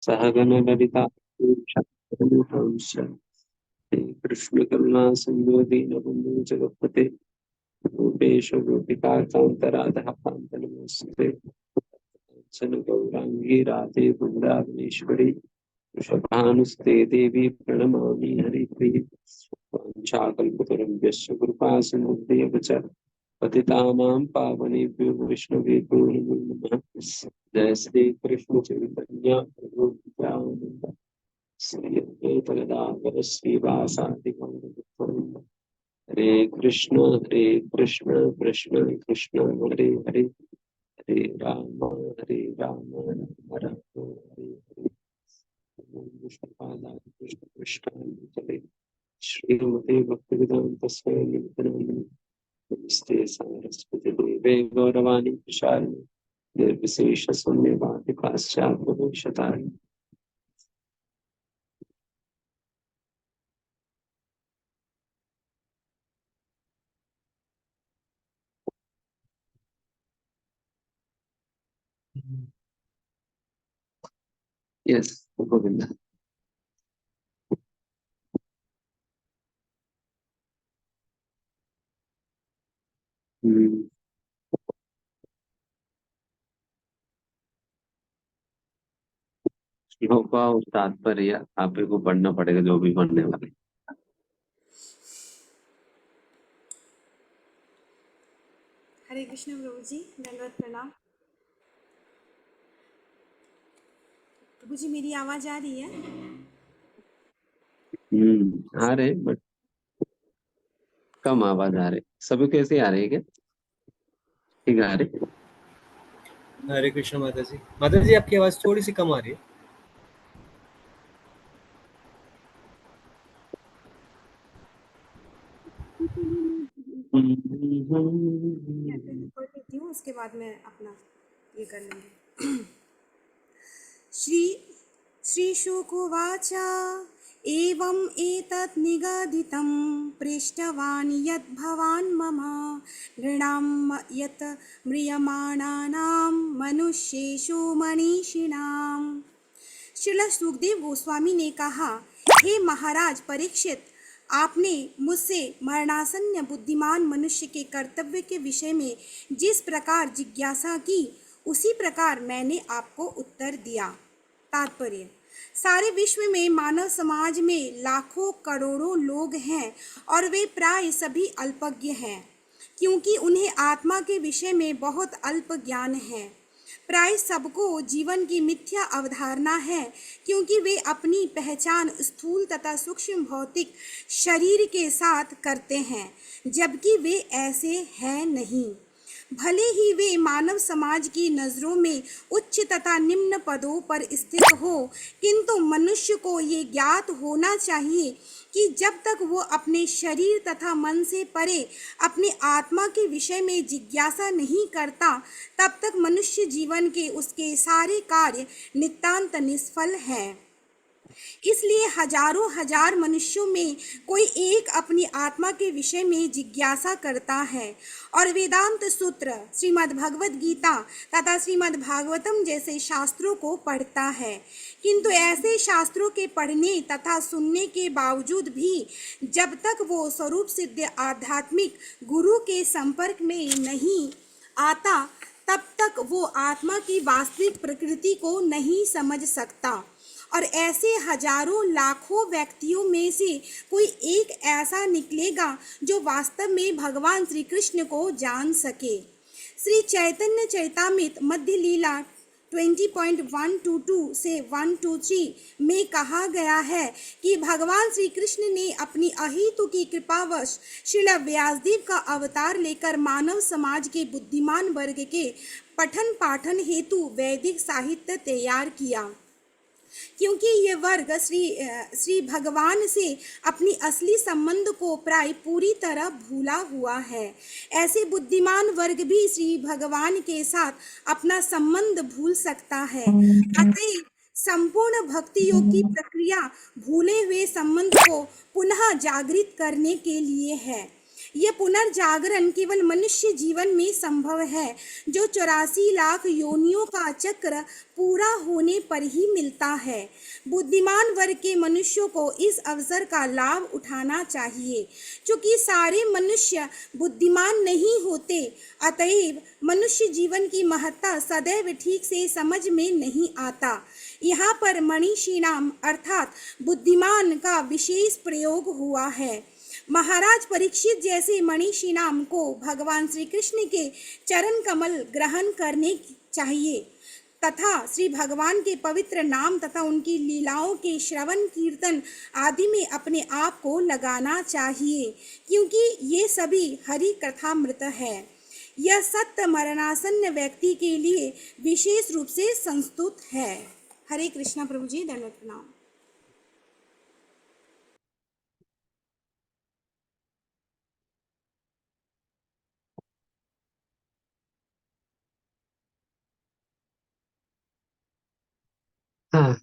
सहगन ललिता कृष्ण करुणा सिंधु दीनबंधु जगत्पते रूपेश गोपिकांतराधा कांत नमस्ते सन गौरांगी राधे वृंदावनेश्वरी वृषभानुस्ते देवी प्रणमामि हरिप्रिये वाञ्छाकल्पतरुभ्यश्च कृपा सिन्धुभ्येव च पतितानां पावनेभ्यो वैष्णवेभ्यो नमो नमः। जय श्री कृष्ण चैतन्य प्रभु नित्यानंद श्री अद्वैत गदाधर श्रीवासादि गौरभक्तवृंद। हरे कृष्ण कृष्ण कृष्ण हरे हरे हरे राम राम राम हरे हरे। विष्णुपादाय कृष्ण कृष्णाय चले श्रीमते भक्तिवेदांत स्वामी नमस्ते सरस्वती देवे गौरवाणी प्रसारिणे निर्विशेष शून्यवादी पाश्चात्य भविष्यतारिणे। यस गोविंद। श्लोक का तात्पर्य आप ही को पढ़ना पड़ेगा जो भी पढ़ने वाले। हरे कृष्ण प्रभु जी, दंडवत प्रणाम। प्रभु जी मेरी आवाज आ रही है? आ रहे बट कम आवाज आ रही। सभी कैसे आ रही है क्या? ठीक आ रही। हरे कृष्ण माता जी। माता जी आपकी आवाज थोड़ी सी कम आ रही है। पढ़ लेती हूँ, उसके बाद में अपना ये कर लेंगे। श्री श्रीशुकुवाच एवं एतत् निगदितं पृष्टवान् यद् भवान् मम नृणां यत् म्रियमाणानां मनुष्येषु मनीषिणाम्। श्रील सुखदेव गोस्वामी ने कहा, हे महाराज परीक्षित, आपने मुझसे मरणासन्न बुद्धिमान मनुष्य के कर्तव्य के विषय में जिस प्रकार जिज्ञासा की, उसी प्रकार मैंने आपको उत्तर दिया। तात्पर्य: सारे विश्व में मानव समाज में लाखों करोड़ों लोग हैं और वे प्राय सभी अल्पज्ञ हैं, क्योंकि उन्हें आत्मा के विषय में बहुत अल्प ज्ञान है। प्राय सबको जीवन की मिथ्या अवधारणा है, क्योंकि वे अपनी पहचान स्थूल तथा सूक्ष्म भौतिक शरीर के साथ करते हैं, जबकि वे ऐसे हैं नहीं। भले ही वे मानव समाज की नज़रों में उच्च तथा निम्न पदों पर स्थित हो, किंतु मनुष्य को ये ज्ञात होना चाहिए कि जब तक वो अपने शरीर तथा मन से परे अपने आत्मा के विषय में जिज्ञासा नहीं करता, तब तक मनुष्य जीवन के उसके सारे कार्य नितांत निष्फल हैं। इसलिए हजारों हजार मनुष्यों में कोई एक अपनी आत्मा के विषय में जिज्ञासा करता है और वेदांत सूत्र, श्रीमद् भगवद गीता तथा श्रीमद् भागवतम जैसे शास्त्रों को पढ़ता है। किंतु ऐसे शास्त्रों के पढ़ने तथा सुनने के बावजूद भी जब तक वो स्वरूप सिद्ध आध्यात्मिक गुरु के संपर्क में नहीं आता, तब तक वो आत्मा की वास्तविक प्रकृति को नहीं समझ सकता। और ऐसे हजारों लाखों व्यक्तियों में से कोई एक ऐसा निकलेगा जो वास्तव में भगवान श्री कृष्ण को जान सके। श्री चैतन्य चरितामृत मध्य लीला 20.122 से 123 में कहा गया है कि भगवान श्री कृष्ण ने अपनी अहेतु की कृपावश श्रील व्यासदेव का अवतार लेकर मानव समाज के बुद्धिमान वर्ग के पठन पाठन हेतु वैदिक साहित्य तैयार किया, क्योंकि ये वर्ग श्री भगवान से अपनी असली संबंध को प्राय पूरी तरह भूला हुआ है। ऐसे बुद्धिमान वर्ग भी श्री भगवान के साथ अपना संबंध भूल सकता है। अतः संपूर्ण भक्ति योग की प्रक्रिया भूले हुए संबंध को पुनः जागृत करने के लिए है। यह पुनर्जागरण केवल मनुष्य जीवन में संभव है, जो 84 लाख योनियों का चक्र पूरा होने पर ही मिलता है। बुद्धिमान वर्ग के मनुष्यों को इस अवसर का लाभ उठाना चाहिए। चूंकि सारे मनुष्य बुद्धिमान नहीं होते, अतएव मनुष्य जीवन की महत्ता सदैव ठीक से समझ में नहीं आता। यहाँ पर मनीषिणाम अर्थात बुद्धिमान का विशेष प्रयोग हुआ है। महाराज परीक्षित जैसे मनीषिणाम को भगवान श्री कृष्ण के चरण कमल ग्रहण करने चाहिए तथा श्री भगवान के पवित्र नाम तथा उनकी लीलाओं के श्रवण कीर्तन आदि में अपने आप को लगाना चाहिए, क्योंकि ये सभी हरि कथामृत है। यह सत्य मरणासन्न व्यक्ति के लिए विशेष रूप से संस्तुत है। हरे कृष्णा प्रभु जी, दंडवत प्रणाम। हाँ,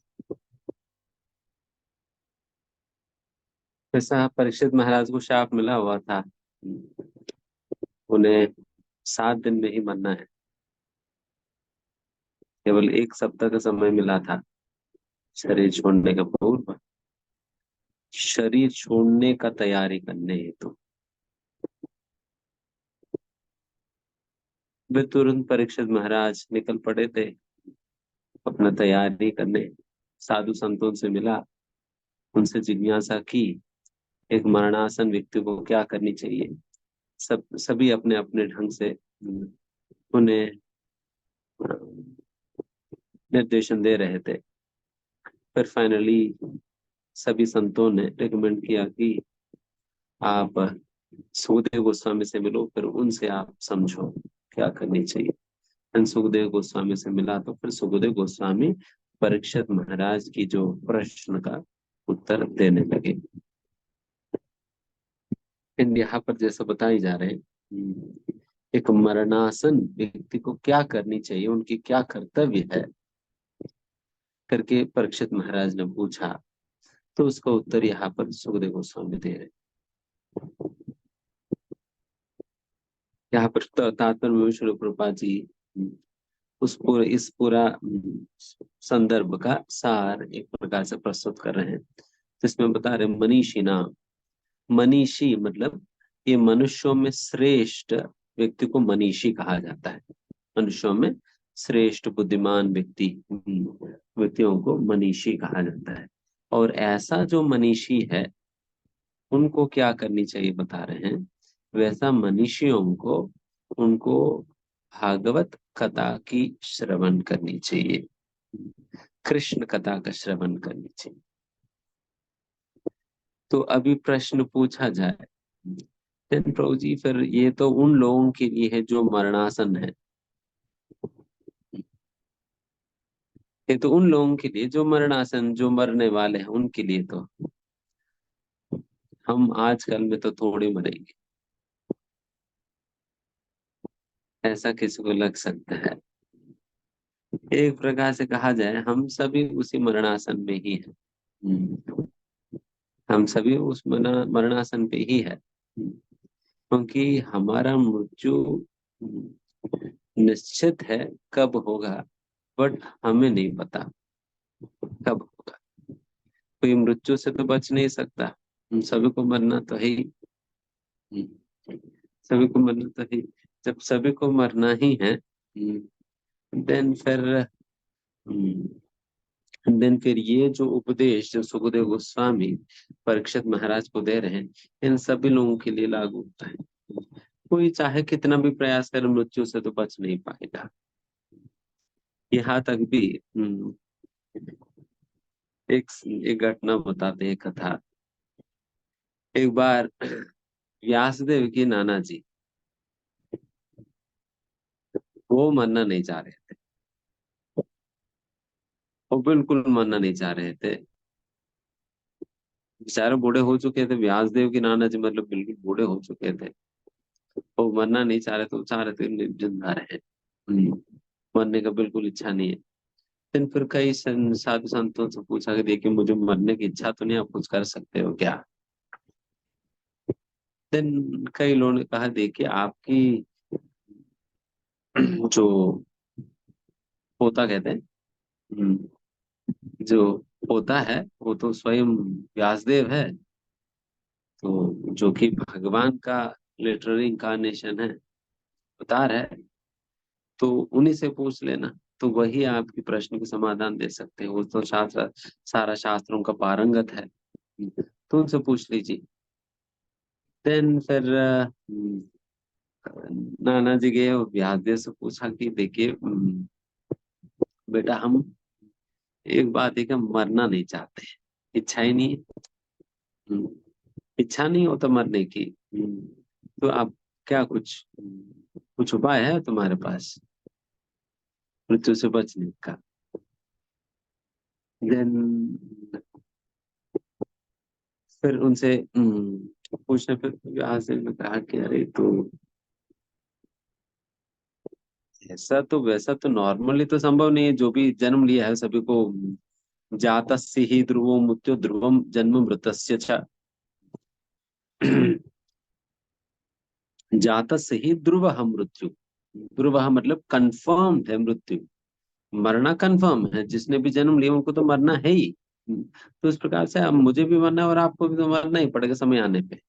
ऐसा परीक्षित महाराज को शाप मिला हुआ था, उन्हें 7 दिन में ही मरना है। केवल 1 सप्ताह का समय मिला था शरीर छोड़ने का पूर्व, शरीर छोड़ने का तैयारी करने हेतु। वे तुरंत परीक्षित महाराज निकल पड़े थे अपना तैयारी करने। साधु संतों से मिला, उनसे जिज्ञासा की एक मरणासन व्यक्ति को क्या करनी चाहिए। सभी अपने अपने ढंग से उन्हें निर्देशन दे रहे थे। फिर फाइनली सभी संतों ने रिकमेंड किया कि आप सुखदेव गोस्वामी से मिलो, फिर उनसे आप समझो क्या करनी चाहिए। सुखदेव गोस्वामी से मिला तो फिर सुखदेव गोस्वामी परीक्षित महाराज की जो प्रश्न का उत्तर देने लगे। यहाँ पर जैसा बताई जा रहे हैं, एक मरणासन व्यक्ति को क्या करनी चाहिए, उनकी क्या कर्तव्य है करके परीक्षित महाराज ने पूछा, तो उसका उत्तर यहाँ पर सुखदेव गोस्वामी दे रहे। यहाँ पर तात्पर्य विष्णु प्रभुपाद जी इस पूरा संदर्भ का सार एक प्रकार से प्रस्तुत कर रहे हैं, जिसमें बता रहे मनीषी नाम। मनीषी मतलब ये मनुष्यों में श्रेष्ठ व्यक्ति को मनीषी कहा जाता है। मनुष्यों में श्रेष्ठ बुद्धिमान व्यक्तियों को मनीषी कहा जाता है। और ऐसा जो मनीषी है उनको क्या करनी चाहिए बता रहे हैं, वैसा मनीषियों को उनको भागवत कथा की श्रवण करनी चाहिए, कृष्ण कथा का श्रवण करनी चाहिए। तो अभी प्रश्न पूछा जाए, प्रभु जी फिर ये तो उन लोगों के लिए है जो मरणासन है, ये तो उन लोगों के लिए जो मरणासन, जो मरने वाले हैं उनके लिए, तो हम आजकल में तो थोड़े मरेंगे, ऐसा किसी को लग सकता है। एक प्रकार से कहा जाए हम सभी उसी मरणासन में ही हैं। हम सभी उस मरणासन पे ही है, क्योंकि हमारा मृत्यु निश्चित है कब होगा, बट हमें नहीं पता कब होगा। कोई मृत्यु से तो बच नहीं सकता, हम सभी को मरना तो है ही, सभी को मरना तो है। जब सभी को मरना ही है, देन फिर ये जो उपदेश जो सुखदेव गोस्वामी परीक्षित महाराज को दे रहे हैं, इन सभी लोगों के लिए लागू होता है। कोई चाहे कितना भी प्रयास करे मृत्यु से तो बच नहीं पाएगा। यहाँ तक भी एक घटना बताते हैं, कथा। एक बार व्यासदेव की नाना जी वो मरना नहीं चाह रहे थे, वो बिल्कुल मरना नहीं चाह रहे थे। बेचारे बूढ़े हो चुके थे, व्यासदेव की नाना जी मतलब बिल्कुल बूढ़े हो चुके थे। वो मरना नहीं चाह रहे थे, वो चाह रहे थे जिंदा रहे, मरने का बिल्कुल इच्छा नहीं है। लेकिन फिर कई साधु संतों से पूछा कि देखिए मुझे मरने की इच्छा तो नहीं, आप कुछ कर सकते हो क्या। देन कई लोगों ने कहा देखिए आपकी जो पोता कहते हैं, जो पोता है वो तो स्वयं व्यासदेव है, तो जो कि भगवान का लिटररी इंcarnation है, अवतार है, तो उन्हीं से पूछ लेना, तो वही आपकी प्रश्न का समाधान दे सकते हैं। वो तो शास्त्र, सारा शास्त्रों का पारंगत है, तो उनसे पूछ लीजिए। देन फिर नाना जी गए और व्यासदेव से पूछा कि देखिए बेटा हम एक बात है कि हम मरना नहीं चाहते, इच्छा ही नहीं है। हम्म, इच्छा नहीं हो तो मरने की। तो आप क्या कुछ कुछ उपाय है तुम्हारे पास मृत्यु से बचने का? देन फिर उनसे पूछने पे व्यासदेव ने कहा कि अरे तो ऐसा तो वैसा तो नॉर्मली तो संभव नहीं है, जो भी जन्म लिया है सभी को जातस्य ही ध्रुवो मृत्यु ध्रुवम जन्म मृतस्य च। जातस्य ही ध्रुवः मृत्यु, ध्रुवः मतलब कंफर्म है मृत्यु, मरना कंफर्म है, जिसने भी जन्म लिया उनको तो मरना है ही। तो इस प्रकार से अब मुझे भी मरना है और आपको भी तो मरना ही पड़ेगा समय आने पे।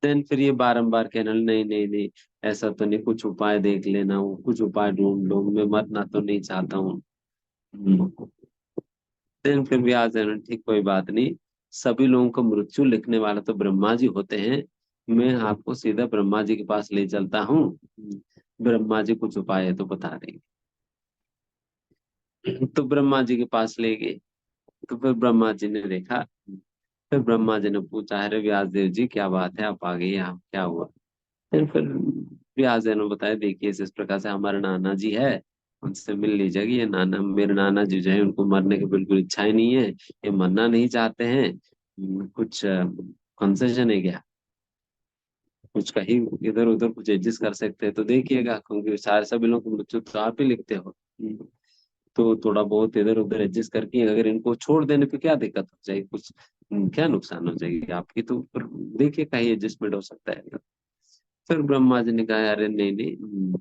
देन फिर ये बारंबार कहना नहीं नहीं नहीं, ऐसा तो नहीं, कुछ उपाय देख लेना, वो कुछ उपाय ढूंढ लो, मैं मरना तो नहीं चाहता हूँ। देन फिर भी आज है ना, ठीक कोई बात नहीं, सभी लोगों को मृत्यु लिखने वाला तो ब्रह्मा जी होते हैं, मैं आपको सीधा ब्रह्मा जी के पास ले चलता हूँ, ब्रह्मा जी कुछ उपाय है तो बता देंगे। तो ब्रह्मा जी के पास ले गए, तो फिर ब्रह्मा जी ने देखा, फिर ब्रह्मा जी ने पूछा अरे व्यास देव जी क्या बात है, आप आ गए यहाँ, क्या हुआ? फिर व्यास देव ने बताया देखिए इस प्रकार से हमारे नाना जी है, उनसे मिल लीजिएगा, ये नाना, मेरे नाना जी जो है उनको मरने की बिल्कुल इच्छा ही नहीं है, ये मरना नहीं चाहते हैं, कुछ कंसेशन है क्या, कुछ कहीं इधर उधर कुछ एडजस्ट कर सकते हैं तो देखिएगा, क्योंकि सारे सभी लोग मृत्यु तो आप ही लिखते हो। तो थोड़ा बहुत इधर उधर एडजस्ट करके अगर इनको छोड़ देने पे क्या दिक्कत हो जाएगी, कुछ क्या नुकसान हो जाएगी आपकी, तो फिर देखिए कहीं एडजस्टमेंट हो सकता है। फिर ब्रह्मा जी ने कहा अरे नहीं नहीं,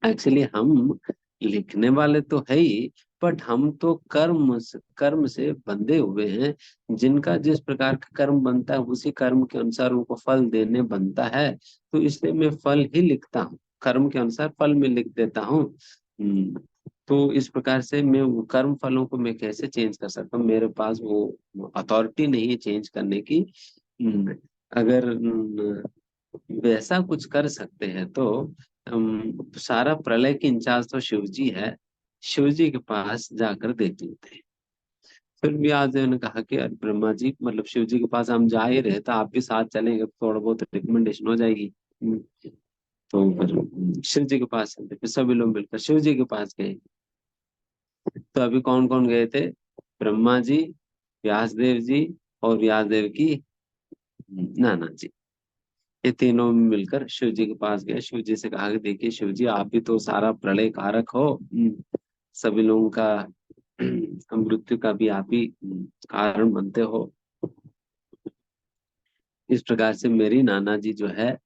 एक्चुअली हम लिखने वाले तो है ही, बट हम तो कर्म से बंधे हुए हैं, जिनका जिस प्रकार का कर्म बनता है उसी कर्म के अनुसार उनको फल देने बनता है, तो इसलिए मैं फल ही लिखता हूँ, कर्म के अनुसार फल में लिख देता हूँ। तो इस प्रकार से मैं वो कर्म फलों को मैं कैसे चेंज कर सकता हूँ, मेरे पास वो अथॉरिटी नहीं है चेंज करने की। अगर वैसा कुछ कर सकते हैं तो सारा प्रलय के इंचार्ज तो शिव जी है, शिव जी के पास जाकर देख लेते हैं। फिर व्यासदेव ने कहा कि अरे ब्रह्मा जी, मतलब शिव जी के पास हम जा ही रहे तो आप भी साथ चलेंगे तो थोड़ा बहुत रिकमेंडेशन हो जाएगी। तो फिर शिव जी के पास चलते, फिर सभी लोग मिलकर शिव जी के पास गए। तो अभी कौन कौन गए थे? ब्रह्मा जी, व्यासदेव जी और व्यासदेव की नाना जी, ये तीनों मिलकर शिव जी के पास गए। शिव जी से कहा कि देखिए शिव जी, आप भी तो सारा प्रलय कारक हो, सभी लोगों का मृत्यु का भी आप ही कारण बनते हो। इस प्रकार से मेरी नाना जी जो है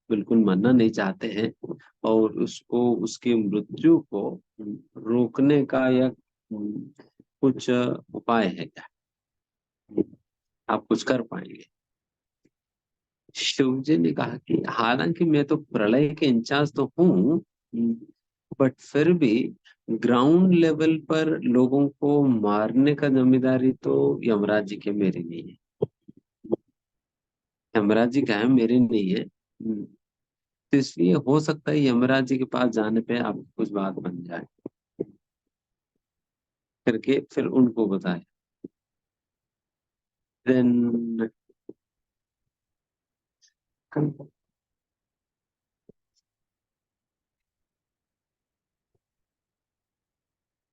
बिल्कुल मरना नहीं चाहते हैं, और उसको, उसकी मृत्यु को रोकने का या कुछ उपाय है क्या, आप कुछ कर पाएंगे? शिव जी ने कहा कि हालांकि मैं तो प्रलय के इंचार्ज तो हूँ, बट फिर भी ग्राउंड लेवल पर लोगों को मारने का जिम्मेदारी तो यमराज जी के, मेरी नहीं है, यमराज जी का है, मेरी नहीं है। तो इसलिए हो सकता है यमराज जी के पास जाने पे आप कुछ बात बन जाए, करके फिर उनको बताए। देन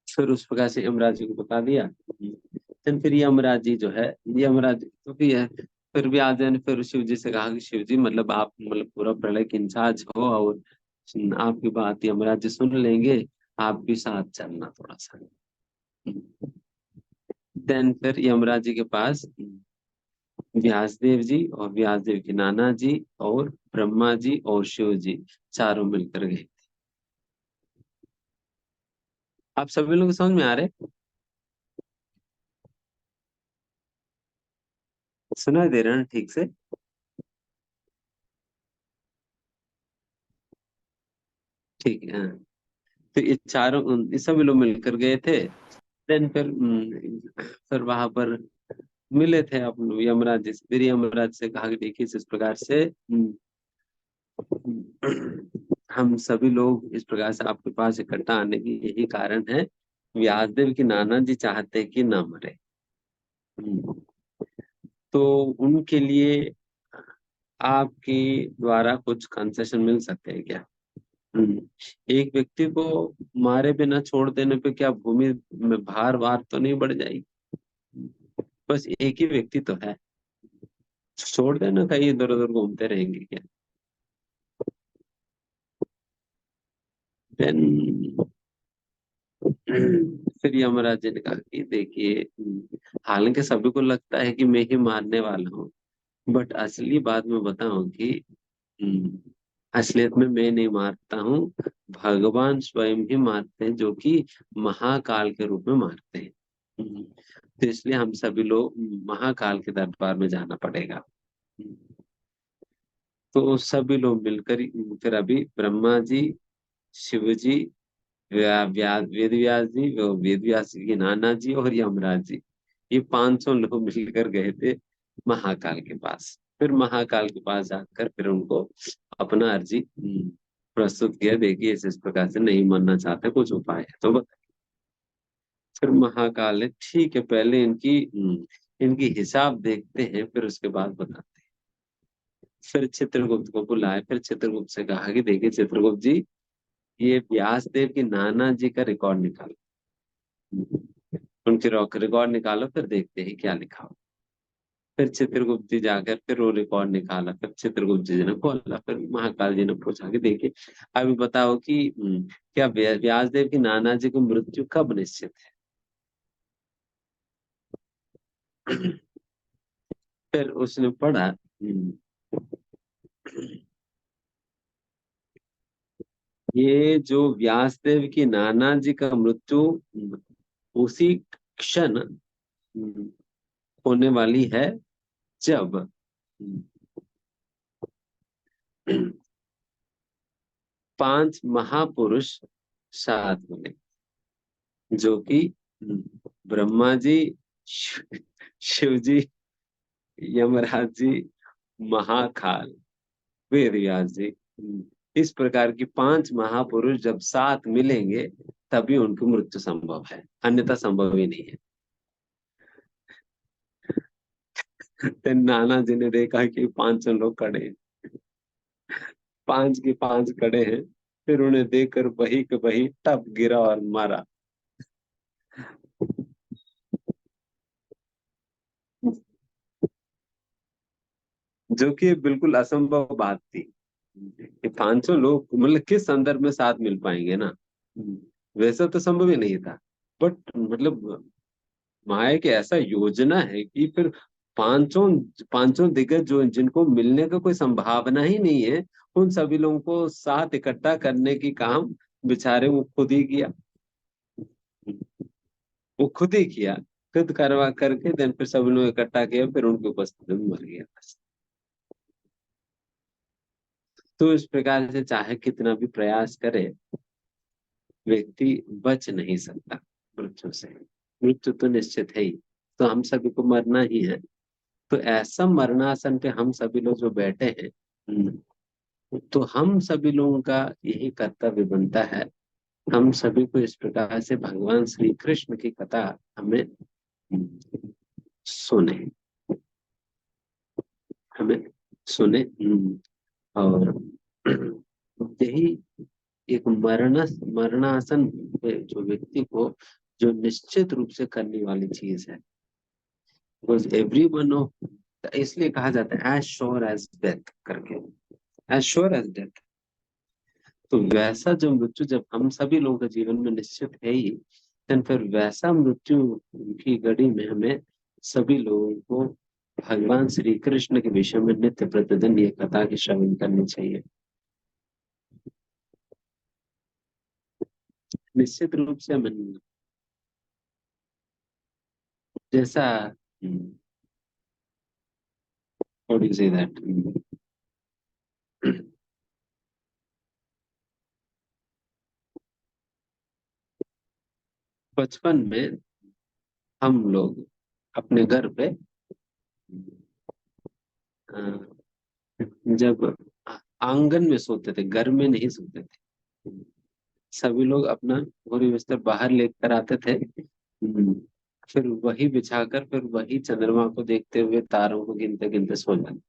फिर उस प्रकार से यमराज जी को बता दिया। देन फिर यमराज जी जो है, यमराज तो भी है, फिर भी आज ने फिर शिव जी से कहा कि शिव जी, मतलब आप मतलब पूरा प्रलय के इंचार्ज हो, और आपकी बात यमराज जी सुन लेंगे, आप भी साथ चलना थोड़ा सा। देन फिर यमराज जी के पास व्यासदेव जी और व्यासदेव के नाना जी और ब्रह्मा जी और शिव जी चारों मिलकर गए। आप सभी लोग समझ में आ रहे? सुनाई दे रहा है ना ठीक से? ठीक है, हाँ। तो ये चारों ये सभी लोग मिलकर गए थे। देन फिर वहां पर मिले थे अपन यमराज जी से। फिर यमराज से कहा कि देखिए इस प्रकार से हम सभी लोग इस प्रकार से आपके पास इकट्ठा आने की यही कारण है, व्यासदेव की नाना जी चाहते हैं कि ना मरे। हम्म, तो उनके लिए आपके द्वारा कुछ कंसेशन मिल सकते हैं क्या? हम्म, एक व्यक्ति को मारे बिना छोड़ देने पे क्या भूमि में भार वार तो नहीं बढ़ जाएगी? बस एक ही व्यक्ति तो है, छोड़ देना, कहीं इधर उधर घूमते रहेंगे क्या? देन फिर यमराज जी ने कहा कि देखिए, हालांकि सभी को लगता है कि मैं ही मारने वाला हूँ, बट असली बात मैं बताऊं कि हम्म, असलियत में मैं नहीं मारता हूँ, भगवान स्वयं ही मारते हैं, जो कि महाकाल के रूप में मारते हैं। तो इसलिए हम सभी लोग महाकाल के दरबार में जाना पड़ेगा। तो सभी लोग मिलकर फिर अभी ब्रह्मा जी, शिव जी, वेद व्यास जी, वो वेद व्यास जी के नाना जी और यमराज जी, ये 500 लोग मिलकर गए थे महाकाल के पास। फिर महाकाल के पास जाकर फिर उनको अपना अर्जी प्रस्तुत किया, देखिए इस प्रकार से नहीं मानना चाहते, कुछ उपाय है तो बताइए। फिर महाकाल ने ठीक है, पहले इनकी हिसाब देखते हैं, फिर उसके बाद बताते हैं। फिर चित्रगुप्त को बुलाए, फिर चित्रगुप्त से कहा कि देखिए चित्रगुप्त जी, ये व्यासदेव के नाना जी का रिकॉर्ड निकालो। उनके रिकॉर्ड निकालो, फिर देखते हैं क्या लिखा हो। फिर चित्रगुप्त जी जाकर फिर वो रिकॉर्ड निकाला, फिर चित्रगुप्त जी ने खोला, फिर महाकाल जी ने पूछा कि देखिए अभी बताओ कि क्या व्यासदेव की नाना जी की मृत्यु कब निश्चित है? फिर उसने पढ़ा ये जो व्यासदेव की नाना जी का मृत्यु उसी क्षण होने वाली है, जब 5 महापुरुष साथ मिले, जो कि ब्रह्मा जी, शिव जी, यमराज जी, महाकाल, वेद व्यास जी, इस प्रकार की 5 महापुरुष जब साथ मिलेंगे तभी उनकी मृत्यु संभव है, अन्यथा संभव ही नहीं है। तो नाना जी ने देखा कि 500 लोग खड़े हैं, 5 के 5 खड़े हैं, फिर उन्हें देखकर वही के वही टप गिरा और मारा। जो कि बिल्कुल असंभव बात थी कि 500 लोग मतलब किस संदर्भ में साथ मिल पाएंगे ना। वैसा तो संभव ही नहीं था, बट मतलब माया की ऐसा योजना है कि फिर 500 500 दिग्गज जो जिनको मिलने का कोई संभावना ही नहीं है, उन सभी लोगों को साथ इकट्ठा करने की काम बेचारे वो खुद ही किया। वो खुद ही किया, खुद करवा करके देन फिर सब लोग इकट्ठा किया, फिर उनके उपस्थिति में मर गया बस। तो इस प्रकार से चाहे कितना भी प्रयास करे, व्यक्ति बच नहीं सकता मृत्यु से। मृत्यु तो निश्चित है ही, तो हम सभी को मरना ही है। तो ऐसा मरणासन पे हम सभी लोग जो बैठे हैं, तो हम सभी लोगों का यही कर्तव्य बनता है, हम सभी को इस प्रकार से भगवान श्री कृष्ण की कथा हमें सुने, हमें सुने। और यही एक मरणासन पे जो व्यक्ति को जो निश्चित रूप से करने वाली चीज है, बिकॉज एवरी वन ऑफ, इसलिए कहा जाता है एज श्योर एज डेथ करके, एज श्योर एज डेथ। तो वैसा जो मृत्यु जब हम सभी लोगों के जीवन में निश्चित है ही, लेकिन फिर वैसा मृत्यु की घड़ी में हमें सभी लोगों को भगवान श्री कृष्ण के विषय में नित्य प्रतिदिन ये कथा की श्रवण करनी चाहिए। निश्चित रूप से हम जैसा how do you say that? बचपन में हम लोग अपने घर पे अ, जब आंगन में सोते थे, घर में नहीं सोते थे। सभी लोग अपना पूरी बिस्तर बाहर लेकर आते थे। फिर वही बिछाकर फिर वही चंद्रमा को देखते हुए तारों को गिनते गिनते सो जाते।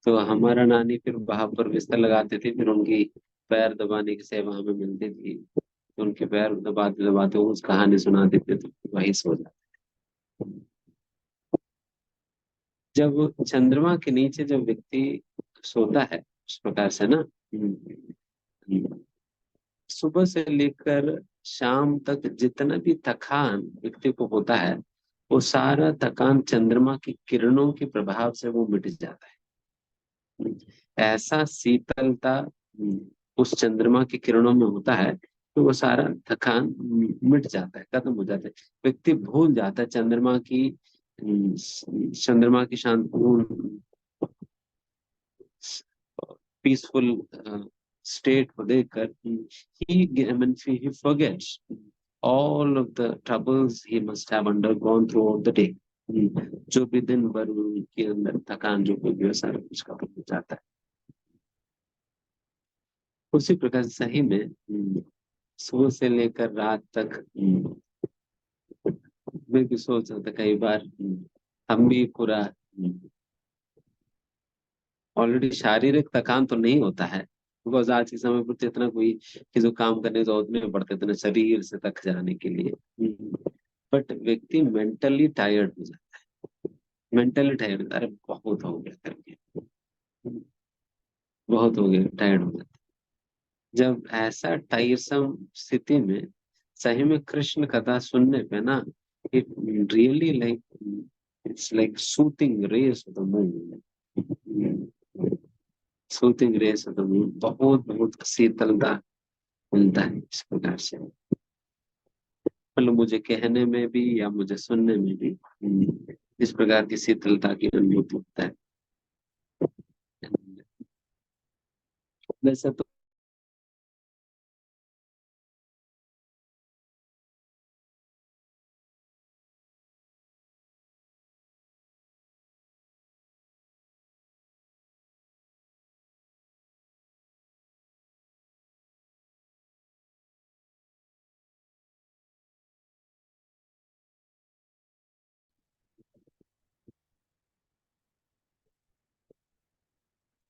तो हमारा नानी फिर वहां पर बिस्तर लगाती थी, फिर उनकी पैर दबाने की सेवा हमें मिलती थी, तो उनके पैर दबाते दबाते वो उस कहानी सुनाते थे, तो वही सो जाते। जब चंद्रमा के नीचे जब व्यक्ति सोता है उस प्रकार से ना, सुबह से लेकर शाम तक जितना भी थकान व्यक्ति को होता है, वो सारा थकान चंद्रमा की किरणों के प्रभाव से वो मिट जाता है। ऐसा शीतलता उस चंद्रमा की किरणों में होता है, तो वो सारा थकान मिट जाता है, खत्म हो जाता है। व्यक्ति भूल जाता है चंद्रमा की शांतिपूर्ण पीसफुल स्टेट को देखकर he forgets all of the troubles he must have undergone throughout the day। जो भी दिन भर के अंदर थकान जो कोई भी हो, सारा कुछ खत्म हो जाता है। उसी प्रकार सही में सुबह से लेकर रात तक मैं भी सोच रहा था कई बार, हम भी पूरा ऑलरेडी शारीरिक थकान तो नहीं होता है, बिकॉज आज के समय पर तो इतना कोई जो काम करने की जरूरत नहीं पड़ते इतने शरीर से थक जाने के लिए। बट व्यक्ति मेंटली टायर्ड हो जाता है, मेंटली टायर्ड, अरे बहुत हो गया करके, बहुत हो गया, टायर्ड हो जाता है। जब ऐसा टायरसम स्थिति में सही में कृष्ण कथा सुनने पे ना, it really like, it's like soothing rays of the moon, soothing rays of the moon, बहुत बहुत शीतलता मिलता है इस प्रकार से। मतलब मुझे कहने में भी या मुझे सुनने में भी इस प्रकार की शीतलता की अनुभूति होता है। वैसे तो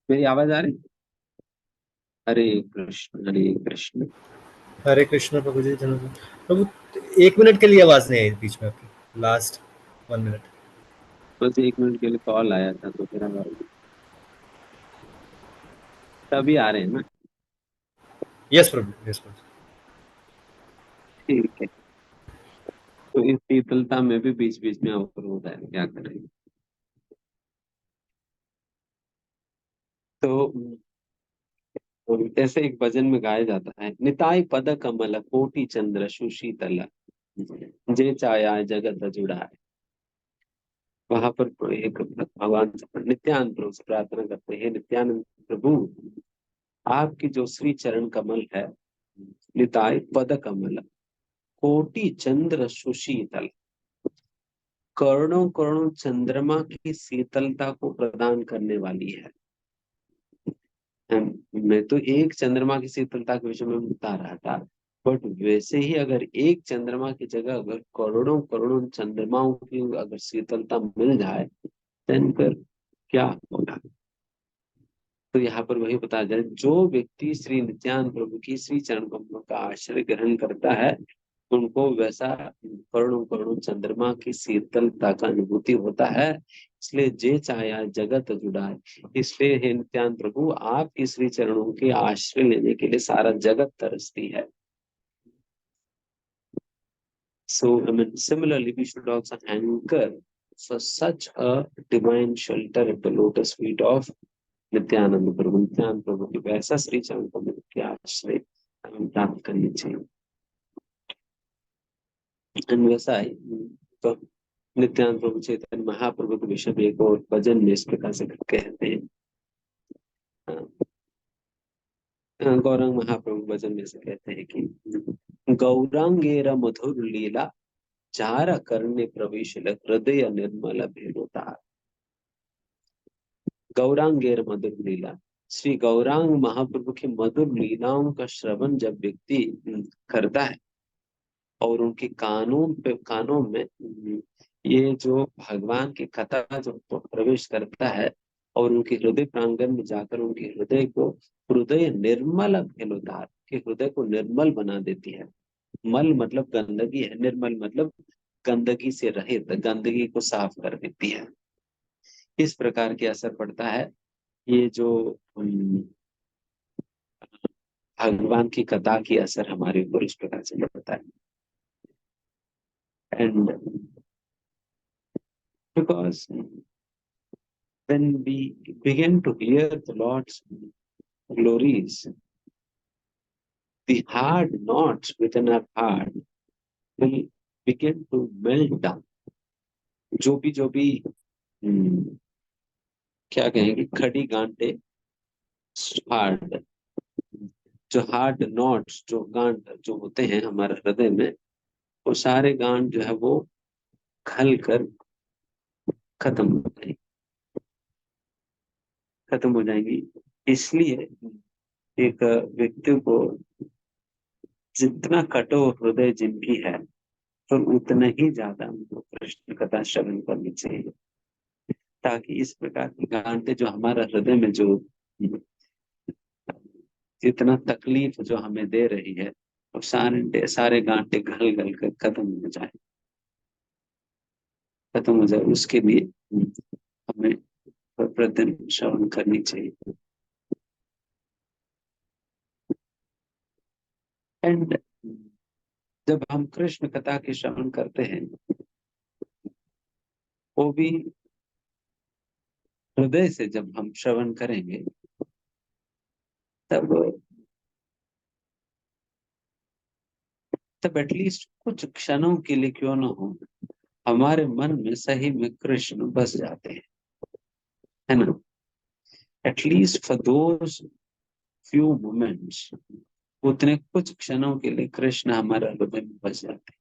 मेरी आवाज आ रही? हरे कृष्ण हरे कृष्ण। हरे कृष्ण प्रभु जी धन्यवाद प्रभु। 1 मिनट के लिए आवाज नहीं आई बीच में आपकी, लास्ट 1 मिनट। बस 1 मिनट के लिए कॉल आया था तो फिर तभी आ रहे हैं ना। यस प्रभु, यस प्रभु। ठीक है, तो इस शीतलता में भी बीच बीच में अवरोध है, क्या करें। तो ऐसे एक भजन में गाया जाता है, निताय पद कमल कोटि चंद्र सुशीतल, जे छाया जगत जुड़ा। वहां पर एक भगवान से नित्यानंद प्रभु से प्रार्थना करते हैं, नित्यानंद प्रभु आपकी जो श्री चरण कमल है, निताय पद कमल कोटि चंद्र सुशीतल, करोड़ों करोड़ों चंद्रमा की शीतलता को प्रदान करने वाली है। मैं तो एक चंद्रमा की शीतलता के विषय में बता रहा था, बट वैसे ही अगर एक चंद्रमा की जगह अगर करोड़ों करोड़ों चंद्रमाओं की अगर शीतलता मिल जाए, देन फिर क्या होगा। तो यहाँ पर वही बताया जाए, जो व्यक्ति श्री नित्यानंद प्रभु की श्री चरण कमलों का आश्रय ग्रहण करता है, उनको वैसा करोड़ों करोड़ों चंद्रमा की शीतलता का अनुभूति होता है। इसलिए जे चाया जगत जुड़ाए, इसलिए हे नित्यानंद प्रभु आपके श्री चरणों के आश्रय लेने के लिए सारा जगत तरसती है। So, I mean, similarly, we should also anchor for such a divine shelter at the lotus feet of Nityanand प्रभु। नित्यानंद प्रभु की वैसा श्री चरण कमल के आश्रय हमें प्राप्त करनी चाहिए। And वैसा ही तो नित्यानंद प्रभु चैतन्य महाप्रभु के विषय में एक और भजन में इस प्रकार से कहते हैं, गौरांग महाप्रभु भजन में से कहते हैं कि गौरांगेर मधुर लीला चार करने प्रवेश हृदय निर्मल भेदोता। गौरांगेर मधुर लीला, श्री गौरांग महाप्रभु की मधुर लीलाओं का श्रवण जब व्यक्ति करता है और उनके कानों में ये जो भगवान की कथा जो प्रवेश करता है और उनके हृदय प्रांगण में जाकर उनके हृदय को हृदय निर्मल भेलोदार के हृदय को निर्मल बना देती है। मल मतलब गंदगी है, निर्मल मतलब गंदगी से रहित, गंदगी को साफ कर देती है। इस प्रकार के असर पड़ता है ये जो भगवान की कथा की असर हमारे ऊपर इस प्रकार से पड़ता है। And because when we begin to hear the Lord's glories, the hard knots within our heart will begin to melt down. जो भी क्या कहेंगे, खड़ी गांठे, हार्ड जो हार्ड नॉट्स, जो गांठ जो होते हैं हमारे हृदय में, वो सारे गांठ जो है वो खल कर खत्म हो जाएंगे, खत्म हो जाएंगी। इसलिए एक व्यक्ति को जितना कठोर हृदय जिनकी है तो उतना ही ज्यादा उनको कृष्ण कथा श्रवण करनी चाहिए, ताकि इस प्रकार की गांठें जो हमारा हृदय में जो जितना तकलीफ जो हमें दे रही है वो सारे गांठें गल गल कर खत्म हो जाए, खत्म हो जाए। उसके लिए हमें प्रतिदिन श्रवण करनी चाहिए। एंड जब हम कृष्ण कथा के श्रवण करते हैं वो भी हृदय से जब हम श्रवण करेंगे तब एटलीस्ट कुछ क्षणों के लिए क्यों ना हो हमारे मन में सही में कृष्ण बस जाते हैं, है ना। At least for those few moments, उतने कुछ क्षणों के लिए कृष्ण हमारे हृदय में बस जाते हैं।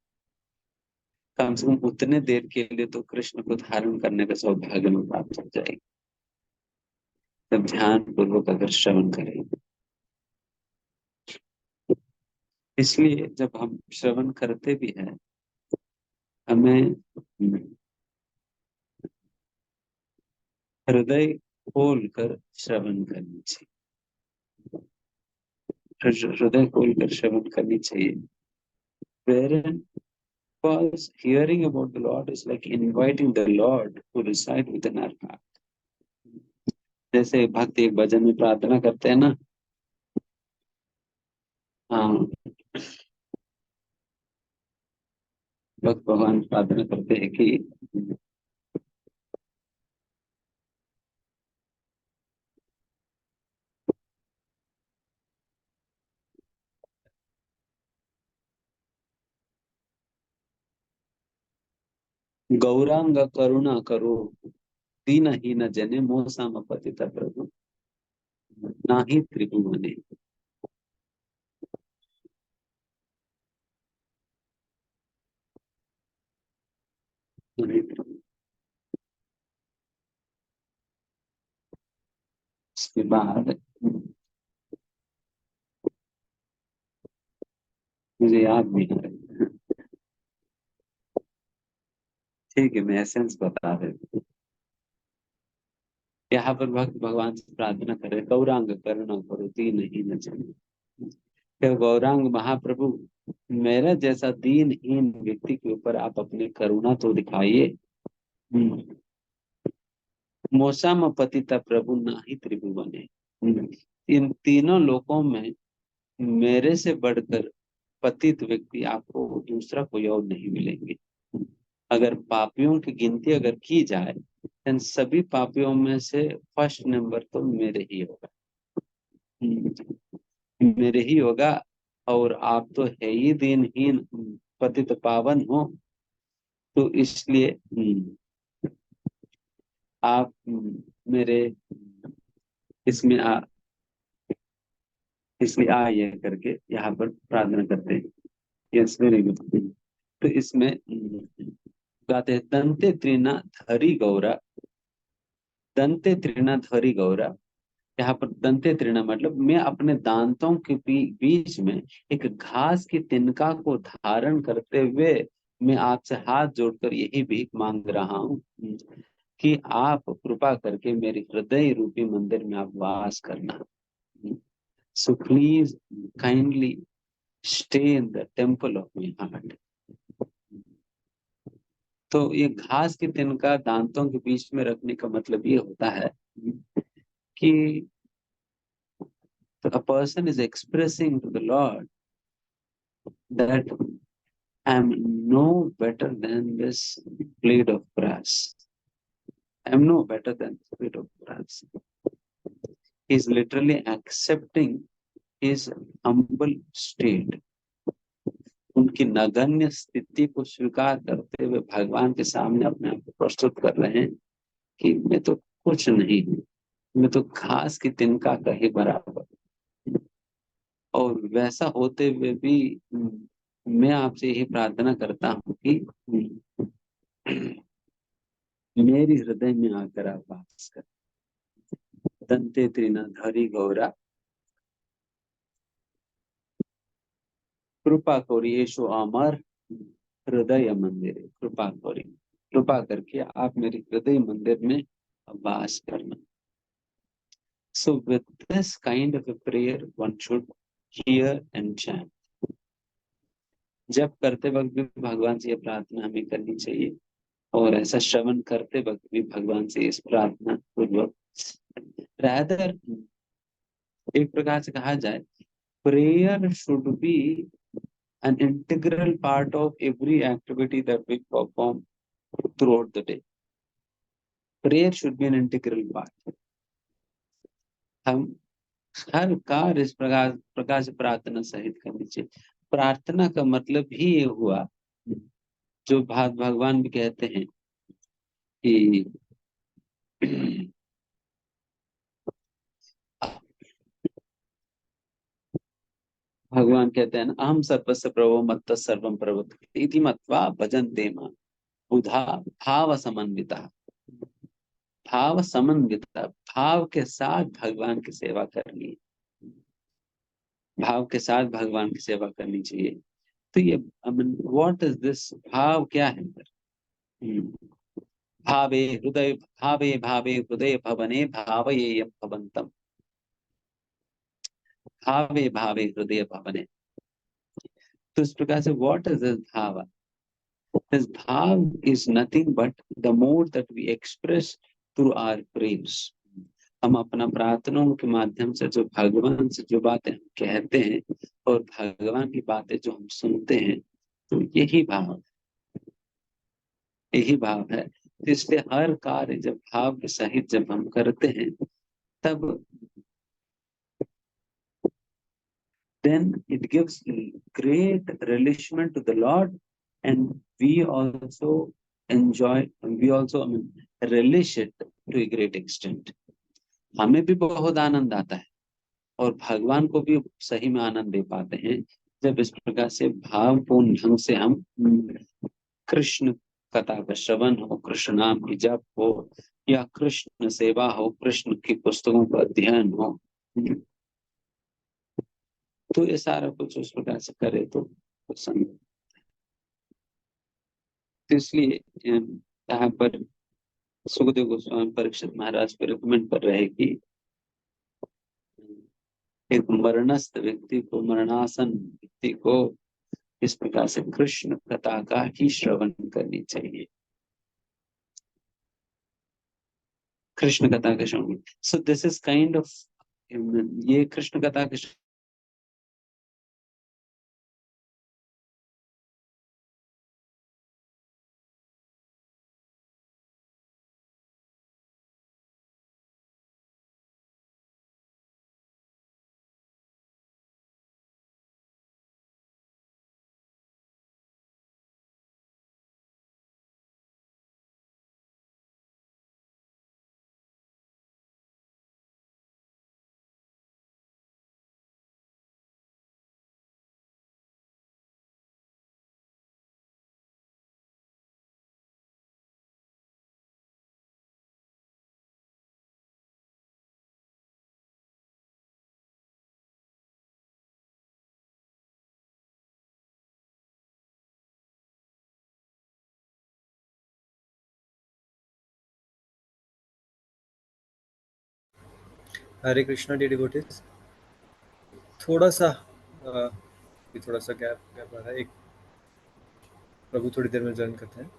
कम से कम उतने देर के लिए तो कृष्ण को धारण करने का सौभाग्य में प्राप्त हो जाएगी जब ध्यान पूर्वक अगर श्रवण करेंगे। इसलिए जब हम श्रवण करते भी हैं हमें हृदय खोल कर श्रवण करनी चाहिए, हृदय खोल कर श्रवण करनी चाहिए। Wherein, because hearing about the Lord is like inviting the Lord to reside within our heart. जैसे भक्त एक भजन में प्रार्थना करते हैं ना, हाँ, भक्त भगवान प्रार्थना करते हैं कि गौरांग करुणा करो दीनहीन जने मोसाम पतित प्रभु नाही त्रिभुवने। उसके बाद मुझे याद नहीं आ रहा, ठीक है मैं एसेंस बता देता हूँ। यहाँ पर भक्त भगवान से प्रार्थना करे गौरांग करुणा करो दीनहीन जने। फिर गौरांग महाप्रभु मेरा जैसा दीनहीन व्यक्ति के ऊपर आप अपनी करुणा तो दिखाइए। मोसाम पतिता प्रभु नाही त्रिभुवने। इन तीनों लोकों में मेरे से बढ़कर पतित व्यक्ति आपको दूसरा कोई और नहीं मिलेंगे। अगर पापियों की गिनती अगर की जाए इन सभी पापियों में से फर्स्ट नंबर तो मेरे ही होगा। मेरे ही होगा। और आप तो है ही दीनहीन, पतित पावन हो, तो इसलिए आप मेरे इसमें इसलिए ये करके यहाँ पर प्रार्थना करते हैं। Yes, very good. तो इसमें गाते हैं, दंते त्रिना धरी गौरा, दंते त्रिना धरी गौरा। यहाँ पर दंते त्रिना मतलब मैं अपने दांतों के बीच में एक घास की तिनका को धारण करते हुए मैं आपसे हाथ जोड़कर यही भीख मांग रहा हूँ कि आप कृपा करके मेरे हृदय रूपी मंदिर में आप वास करना। So please kindly stay in the temple of my heart. तो ये घास की तिनका दांतों के बीच में रखने का मतलब ये होता है कि a person is expressing to the Lord that I am no better than this blade of grass. I am no better than this blade of grass. He is literally accepting his humble state. उनकी नगण्य स्थिति को स्वीकार करते हुए भगवान के सामने अपने आप को प्रस्तुत कर रहे हैं कि मैं तो कुछ नहीं हूँ, मैं तो घास की तिनका का ही बराबर। और वैसा होते हुए भी मैं आपसे यही प्रार्थना करता हूँ कि मेरी हृदय में आकर आप वास कर। दंते त्रिना धरी गौरा कृपा करी यीशु अमर हृदय मंदिर, कृपा करी, कृपा करके आप मेरे हृदय मंदिर में वास करना। So with this kind of a prayer one should hear and chant. जब करते वक्त भी भगवान से ये प्रार्थना हमें करनी चाहिए और ऐसा श्रवण करते वक्त भी भगवान से इस प्रार्थना पूर्वक rather एक प्रकार से कहा जाए, prayer should be an integral part of every activity that we perform throughout the day. Prayer should be an integral part. हम हर कार्य इस प्रकार से प्रार्थना सहित करनी चाहिए। प्रार्थना का मतलब ही ये हुआ जो भगवान भी कहते हैं कि भगवान कहते हैं अहम सर्वस्य प्रभो मत्तः सर्वं प्रवर्तते इति मत्वा भजन्ते मां बुधा भाव समन्विता। भाव समन्विता, भाव के साथ भगवान की सेवा करनी है, भाव के साथ भगवान की सेवा करनी चाहिए। तो ये व्हाट इज दिस भाव क्या है? भावे हृदय भावे हृदय भवने भावयेयं भवन्तम्, भावे भावे हृदय भवने। तो इस प्रकार से व्हाट इज दिस भाव? This bhav is nothing but the mode that we express through our prayers. हम अपना प्रार्थनाओं के माध्यम से जो भगवान से जो बातें कहते हैं और भगवान की बातें जो हम सुनते हैं, तो यही भाव है। इसलिए हर कार्य जब भाव के सहित जब हम करते हैं तब then it gives great relishment to the Lord and we also relish it to a great extent. हमें भी बहुत आनंद आता है और भगवान को भी सही में आनंद दे पाते हैं जब इस प्रकार से भावपूर्ण ढंग से हम कृष्ण कथा का श्रवण हो, कृष्ण नाम की जप हो या कृष्ण सेवा हो, कृष्ण की पुस्तकों का अध्ययन हो, तो ये सारा कुछ उस प्रकार से करे तो पसंद। तो इसलिए यहाँ पर सुखदेव गोस्वामी परीक्षित महाराज को रिकमेंड कर रहे कि एक मरणस्थ व्यक्ति को, मरणासन व्यक्ति को इस प्रकार से कृष्ण कथा का ही श्रवण करनी चाहिए। कृष्ण कथा के श्रवण। So this is kind of, ये कृष्ण कथा के हरे कृष्णा डिवोटीज, थोड़ा सा थोड़ा सा गैप गैप आ रहा है। एक प्रभु थोड़ी देर में ज्वाइन करते हैं।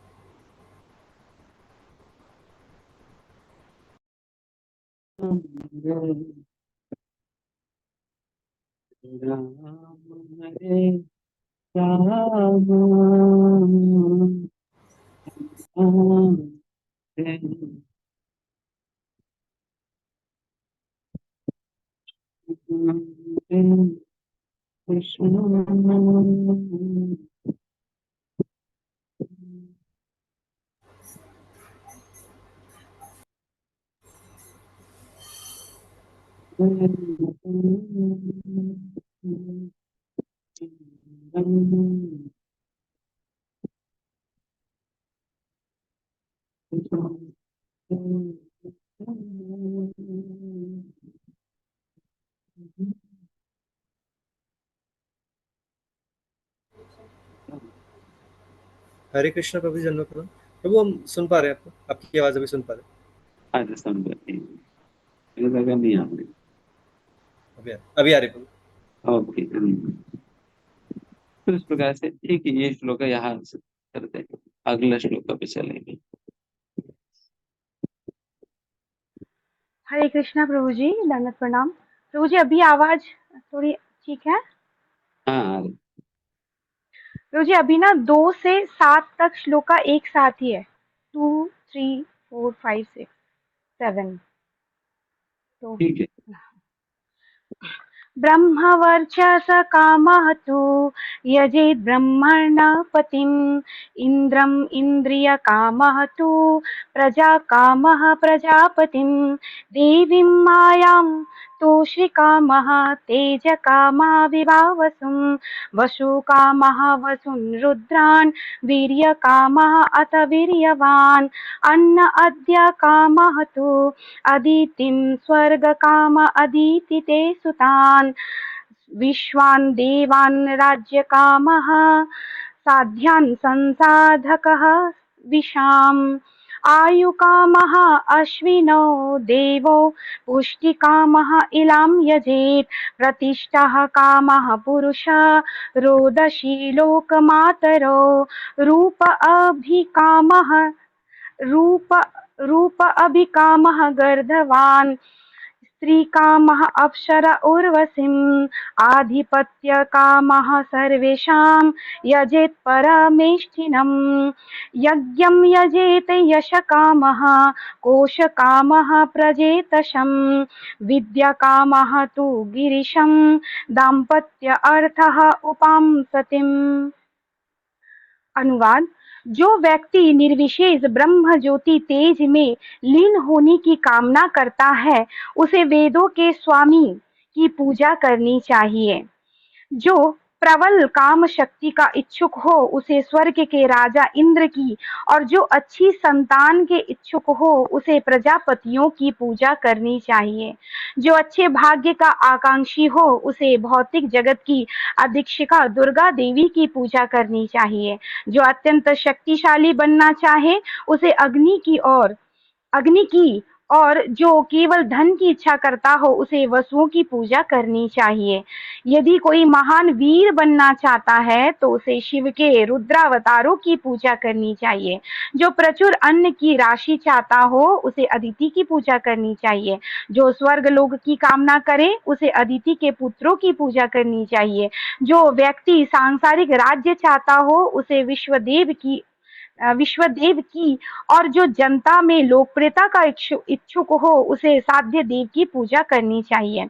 हरे कृष्णा प्रभु जी, जन्म करो। प्रभु हम सुन पा रहे हैं आपको, आपकी आवाज अभी सुन पा रहे हैं। आज संगति लगा नहीं आपने। अभी आ रही प्रभु। ओके, तो इस प्रकार से ठीक है, ये श्लोक यहाँ से करते हैं, अगला श्लोक पे चलेंगे। हरे कृष्णा प्रभु जी, दंडवत प्रणाम। प्रभु जी अभी आवाज थोड़ी ठीक है? हाँ, प्रभु जी अभी ना 2 से 7 तक श्लोका एक साथ ही है। 2, 3, 4, 5, 6, 7 तो ठीक है। ब्रह्मवर्चसकामः तु यजेत् ब्रह्मणपतिम् इन्द्रम् इन्द्रियकामः तु प्रजाकामः प्रजापतिम् देवीं मायां तोषिकामः तेजकामः विभावसुम् वसुकामः वसुन् रुद्रान् वीर्यकामः अथ वीर्यवान् अन्न अद्य कामः तु अदितिं स्वर्गकाम अदिति ते सुतान् विश्वान् देवान् राज्यकामः साध्यान् संसाधकः विशाम् आयुकामः अश्विनो देवो पुष्टिकामः इलां यजेत् प्रतिष्ठः कामः पुरुष रोदसी लोकमातरो रूप अभिकामः रूप रूप अभिकामः गर्धवान् स्त्रीकामः अप्सर उर्वशीम् आधिपत्यकामः सर्वेषां यजेत् परमेष्ठिनम् यज्ञं यजेत यशकामः कोशकामः प्रजेतशम् विद्याकामः तु गिरिशं दाम्पत्य अर्थः उपांसतिम्। अनुवाद। जो व्यक्ति निर्विशेष ब्रह्म ज्योति तेज में लीन होने की कामना करता है, उसे वेदों के स्वामी की पूजा करनी चाहिए। जो प्रबल काम शक्ति का इच्छुक हो, उसे स्वर्ग के राजा इंद्र की, और जो अच्छी संतान के इच्छुक हो, उसे प्रजापतियों की पूजा करनी चाहिए। जो अच्छे भाग्य का आकांक्षी हो, उसे भौतिक जगत की अधीक्षिका दुर्गा देवी की पूजा करनी चाहिए। जो अत्यंत शक्तिशाली बनना चाहे, उसे अग्नि की और जो केवल धन की इच्छा करता हो उसे वसुओं की पूजा करनी चाहिए। यदि कोई महान वीर बनना चाहता है तो उसे शिव के रुद्रावतारों की पूजा करनी चाहिए। जो प्रचुर अन्न की राशि चाहता हो उसे अदिति की पूजा करनी चाहिए। जो स्वर्ग लोक की कामना करे उसे अदिति के पुत्रों की पूजा करनी चाहिए। जो व्यक्ति सांसारिक राज्य चाहता हो उसे विश्वदेव की, और जो जनता में लोकप्रियता का इच्छुक हो उसे साध्य देव की पूजा करनी चाहिए।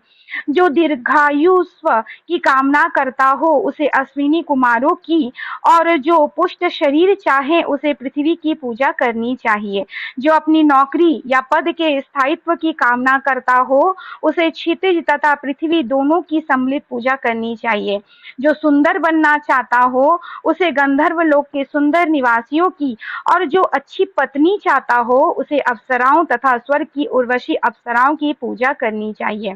जो दीर्घायुष्व की कामना करता हो उसे अश्विनी कुमारों की, और जो पुष्ट शरीर चाहे उसे पृथ्वी की पूजा करनी चाहिए। जो अपनी नौकरी या पद के स्थायित्व की कामना करता हो उसे क्षितिज तथा पृथ्वी दोनों की सम्मिलित पूजा करनी चाहिए। जो सुंदर बनना चाहता हो उसे गंधर्व लोक के सुंदर निवासियों की, और जो अच्छी पत्नी चाहता हो उसे अप्सराओं तथा स्वर्ग की उर्वशी अप्सराओं की पूजा करनी चाहिए।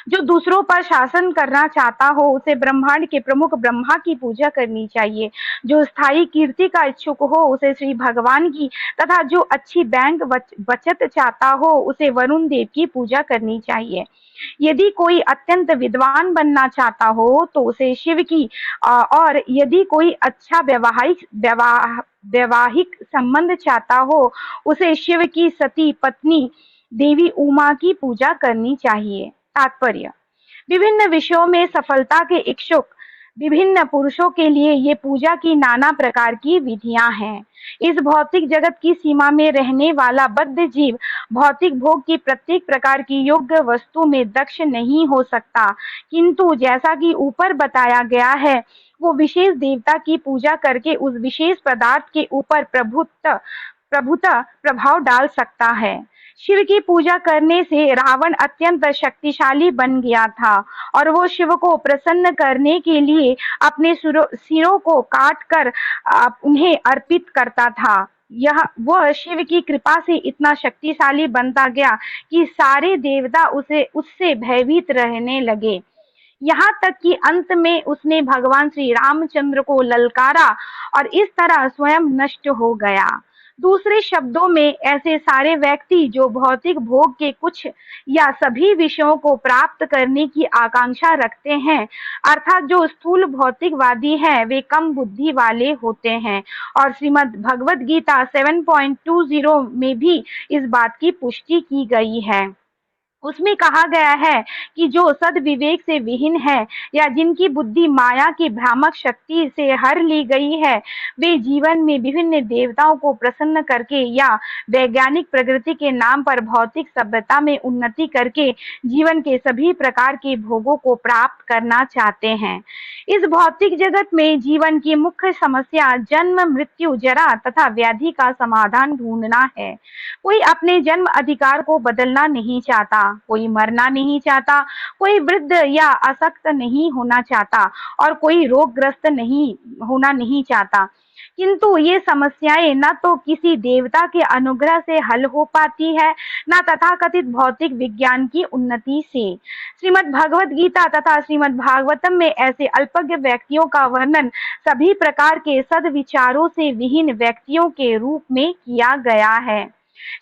जो दूसरों पर शासन करना चाहता हो उसे ब्रह्मांड के प्रमुख ब्रह्मा की पूजा करनी चाहिए। जो स्थायी कीर्ति का इच्छुक हो उसे श्री भगवान की, तथा जो अच्छी बैंक बचत चाहता हो उसे वरुण देव की पूजा करनी चाहिए। यदि कोई अत्यंत विद्वान बनना चाहता हो तो उसे शिव की, और यदि कोई अच्छा वैवाहिक संबंध चाहता हो उसे शिव की सती पत्नी देवी उमा की पूजा करनी चाहिए। तात्पर्य: विभिन्न विषयों में सफलता के इच्छुक विभिन्न पुरुषों के लिए ये पूजा की नाना प्रकार की विधियां हैं। इस भौतिक जगत की सीमा में रहने वाला बद्ध जीव भौतिक भोग की प्रत्येक प्रकार की योग्य वस्तु में दक्ष नहीं हो सकता, किंतु जैसा कि ऊपर बताया गया है वो विशेष देवता की पूजा करके उस विशेष पदार्थ के ऊपर प्रभुता प्रभाव डाल सकता है। शिव की पूजा करने से रावण अत्यंत शक्तिशाली बन गया था, और वो शिव को प्रसन्न करने के लिए अपने सिरों को काट कर उन्हें अर्पित करता था। यह वह शिव की कृपा से इतना शक्तिशाली बनता गया कि सारे देवता उससे भयभीत रहने लगे। यहाँ तक कि अंत में उसने भगवान श्री रामचंद्र को ललकारा और इस तरह स्वयं नष्ट हो गया। दूसरे शब्दों में ऐसे सारे व्यक्ति जो भौतिक भोग के कुछ या सभी विषयों को प्राप्त करने की आकांक्षा रखते हैं, अर्थात जो स्थूल भौतिकवादी हैं, वे कम बुद्धि वाले होते हैं। और श्रीमद् भगवद गीता 7.20 में भी इस बात की पुष्टि की गई है। उसमें कहा गया है कि जो सद्विवेक से विहीन है या जिनकी बुद्धि माया की भ्रामक शक्ति से हर ली गई है, वे जीवन में विभिन्न देवताओं को प्रसन्न करके या वैज्ञानिक प्रगति के नाम पर भौतिक सभ्यता में उन्नति करके जीवन के सभी प्रकार के भोगों को प्राप्त करना चाहते हैं। इस भौतिक जगत में जीवन की मुख्य समस्या जन्म, मृत्यु, जरा तथा व्याधि का समाधान ढूंढना है। कोई अपने जन्म अधिकार को बदलना नहीं चाहता, कोई मरना नहीं चाहता, कोई वृद्ध या अशक्त नहीं होना चाहता, और कोई रोगग्रस्त नहीं होना नहीं चाहता। किंतु ये समस्याएं न तो किसी देवता के अनुग्रह से हल हो पाती है, न तथाकथित भौतिक विज्ञान की उन्नति से। श्रीमद् भगवद गीता तथा श्रीमद् भागवतम में ऐसे अल्पज्ञ व्यक्तियों का वर्णन सभी प्रकार के सद्विचारों से विहीन व्यक्तियों के रूप में किया गया है।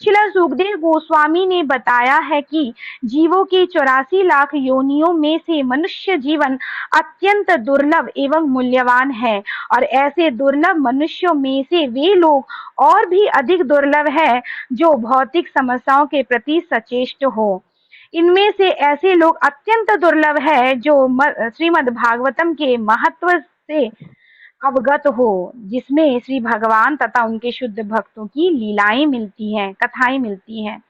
श्रील सुखदेव गोस्वामी ने बताया है कि जीवों की 84 लाख योनियों में से मनुष्य जीवन अत्यंत दुर्लभ एवं मूल्यवान है, और ऐसे दुर्लभ मनुष्यों में से वे लोग और भी अधिक दुर्लभ है जो भौतिक समस्याओं के प्रति सचेष्ट हो। इनमें से ऐसे लोग अत्यंत दुर्लभ है जो श्रीमद् भागवतम के महत्व से अवगत हो, जिसमें श्री भगवान तथा उनके शुद्ध भक्तों की लीलाएं मिलती हैं, कथाएं मिलती हैं।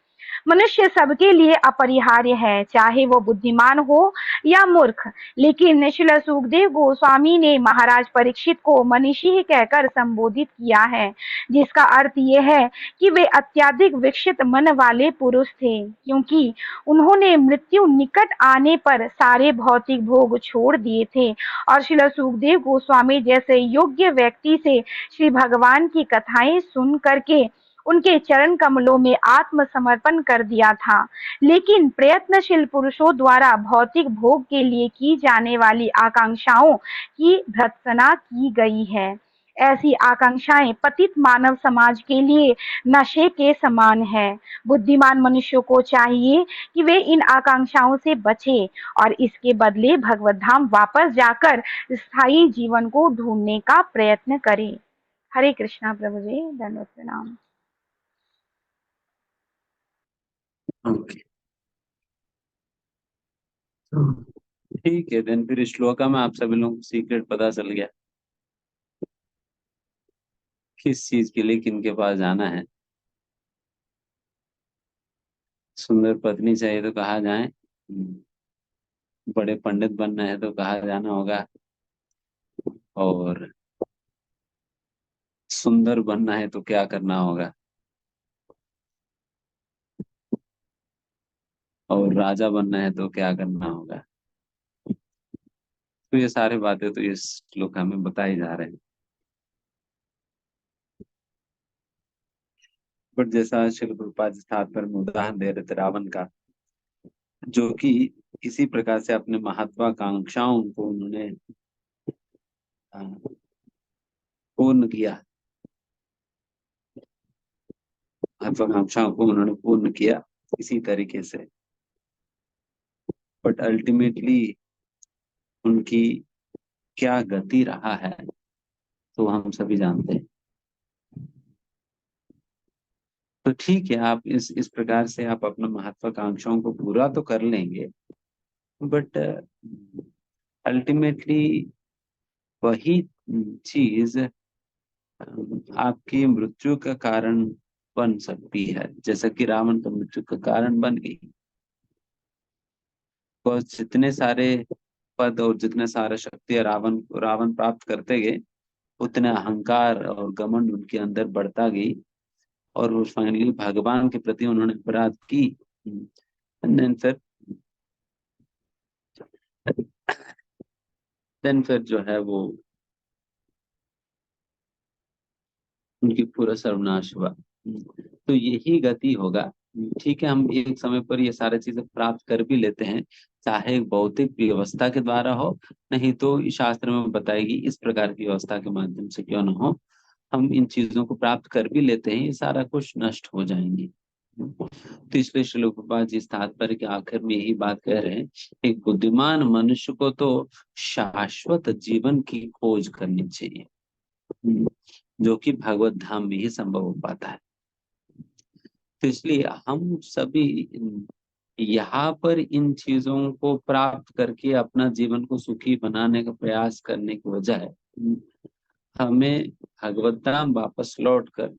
मनुष्य सबके लिए अपरिहार्य है, चाहे वो बुद्धिमान हो या मूर्ख। लेकिन श्रील सुखदेव गोस्वामी ने महाराज परीक्षित को मनीषी कहकर संबोधित किया है, जिसका अर्थ ये है कि वे अत्यधिक विकसित मन वाले पुरुष थे, क्योंकि उन्होंने मृत्यु निकट आने पर सारे भौतिक भोग छोड़ दिए थे और श्रील सुखदेव गोस्वामी जैसे योग्य व्यक्ति से श्री भगवान की कथाएं सुन करके उनके चरण कमलों में आत्मसमर्पण कर दिया था। लेकिन प्रयत्नशील पुरुषों द्वारा भौतिक भोग के लिए की जाने वाली आकांक्षाओं की भर्त्सना की गई है। ऐसी आकांक्षाएं पतित मानव समाज के लिए नशे के समान है। बुद्धिमान मनुष्यों को चाहिए कि वे इन आकांक्षाओं से बचें और इसके बदले भगवत धाम वापस जाकर स्थायी जीवन को ढूंढने का प्रयत्न करें। हरे कृष्णा प्रभु जी, दंडवत प्रणाम। ओके, ठीक है। देन फिर श्लोका में आप सभी लोगों को सीक्रेट पता चल गया किस चीज के लिए किनके पास जाना है। सुंदर पत्नी चाहिए तो कहाँ जाए, बड़े पंडित बनना है तो कहाँ जाना होगा, और सुंदर बनना है तो क्या करना होगा, और राजा बनना है तो क्या करना होगा। तो ये सारी बातें तो इस श्लोक हमें बताई जा रहे हैं। बट जैसा श्री प्रभुपाद जी स्थान में उदाहरण दे रहे थे रावण का, जो कि इसी प्रकार से अपने महत्वाकांक्षाओं को उन्होंने अ, पूर्ण किया, महत्वाकांक्षाओं को उन्होंने पूर्ण किया इसी तरीके से। बट अल्टीमेटली उनकी क्या गति रहा है तो हम सभी जानते हैं। तो ठीक है, आप इस प्रकार से आप अपने महत्वाकांक्षाओं को पूरा तो कर लेंगे, बट अल्टीमेटली वही चीज आपकी मृत्यु का कारण बन सकती है, जैसा कि रावण का मृत्यु का कारण बन गई। और जितने सारे पद और जितने सारे शक्ति रावण रावण प्राप्त करते गए, उतने अहंकार और घमंड उनके अंदर बढ़ता गई, और वो फाइनली भगवान के प्रति उन्होंने अपराध की। फिर फिर जो है वो उनकी पूरा सर्वनाश हुआ। तो यही गति होगा। ठीक है, हम एक समय पर ये सारी चीजें प्राप्त कर भी लेते हैं, चाहे भौतिक व्यवस्था के द्वारा हो, नहीं तो इस शास्त्र में बताएगी इस प्रकार की व्यवस्था के माध्यम से क्यों न हो, हम इन चीजों को प्राप्त कर भी लेते हैं, ये सारा कुछ नष्ट हो जाएंगे। तो इसलिए श्रील प्रभुपाद जी इस तात्पर्य के आखिर में यही बात कह रहे हैं, एक बुद्धिमान मनुष्य को तो शाश्वत जीवन की खोज करनी चाहिए, जो कि भगवत धाम में ही संभव हो पाता है। तो इसलिए हम सभी यहाँ पर इन चीजों को प्राप्त करके अपना जीवन को सुखी बनाने का प्रयास करने के बजाय हमें भगवत धाम वापस लौट कर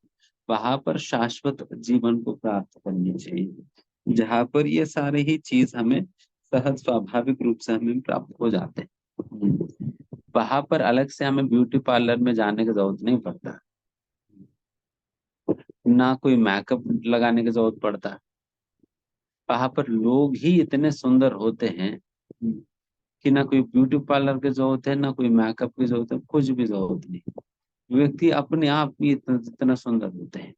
वहां पर शाश्वत जीवन को प्राप्त करनी चाहिए, जहाँ पर ये सारे ही चीज हमें सहज स्वाभाविक रूप से हमें प्राप्त हो जाते हैं। वहां पर अलग से हमें ब्यूटी पार्लर में जाने की जरूरत नहीं पड़ता, ना कोई मेकअप लगाने की जरूरत पड़ता। वहां पर लोग ही इतने सुंदर होते हैं कि ना कोई ब्यूटी पार्लर की जरूरत है, ना कोई मेकअप की जरूरत है, कुछ भी जरूरत नहीं। व्यक्ति अपने आप ही इतना सुंदर होते हैं,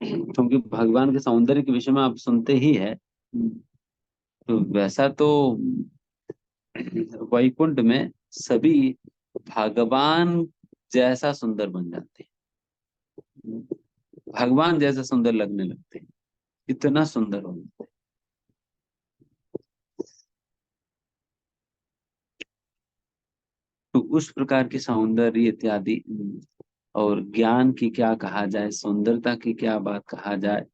क्योंकि भगवान के सौंदर्य के विषय में आप सुनते ही है। तो वैसा तो वैकुंठ में सभी भगवान जैसा सुंदर बन जाते हैं, भगवान जैसा सुंदर लगने लगते हैं, इतना सुंदर हो जाते हैं। तो उस प्रकार की सौंदर्य इत्यादि और ज्ञान की क्या कहा जाए, सुंदरता की क्या बात कहा जाए,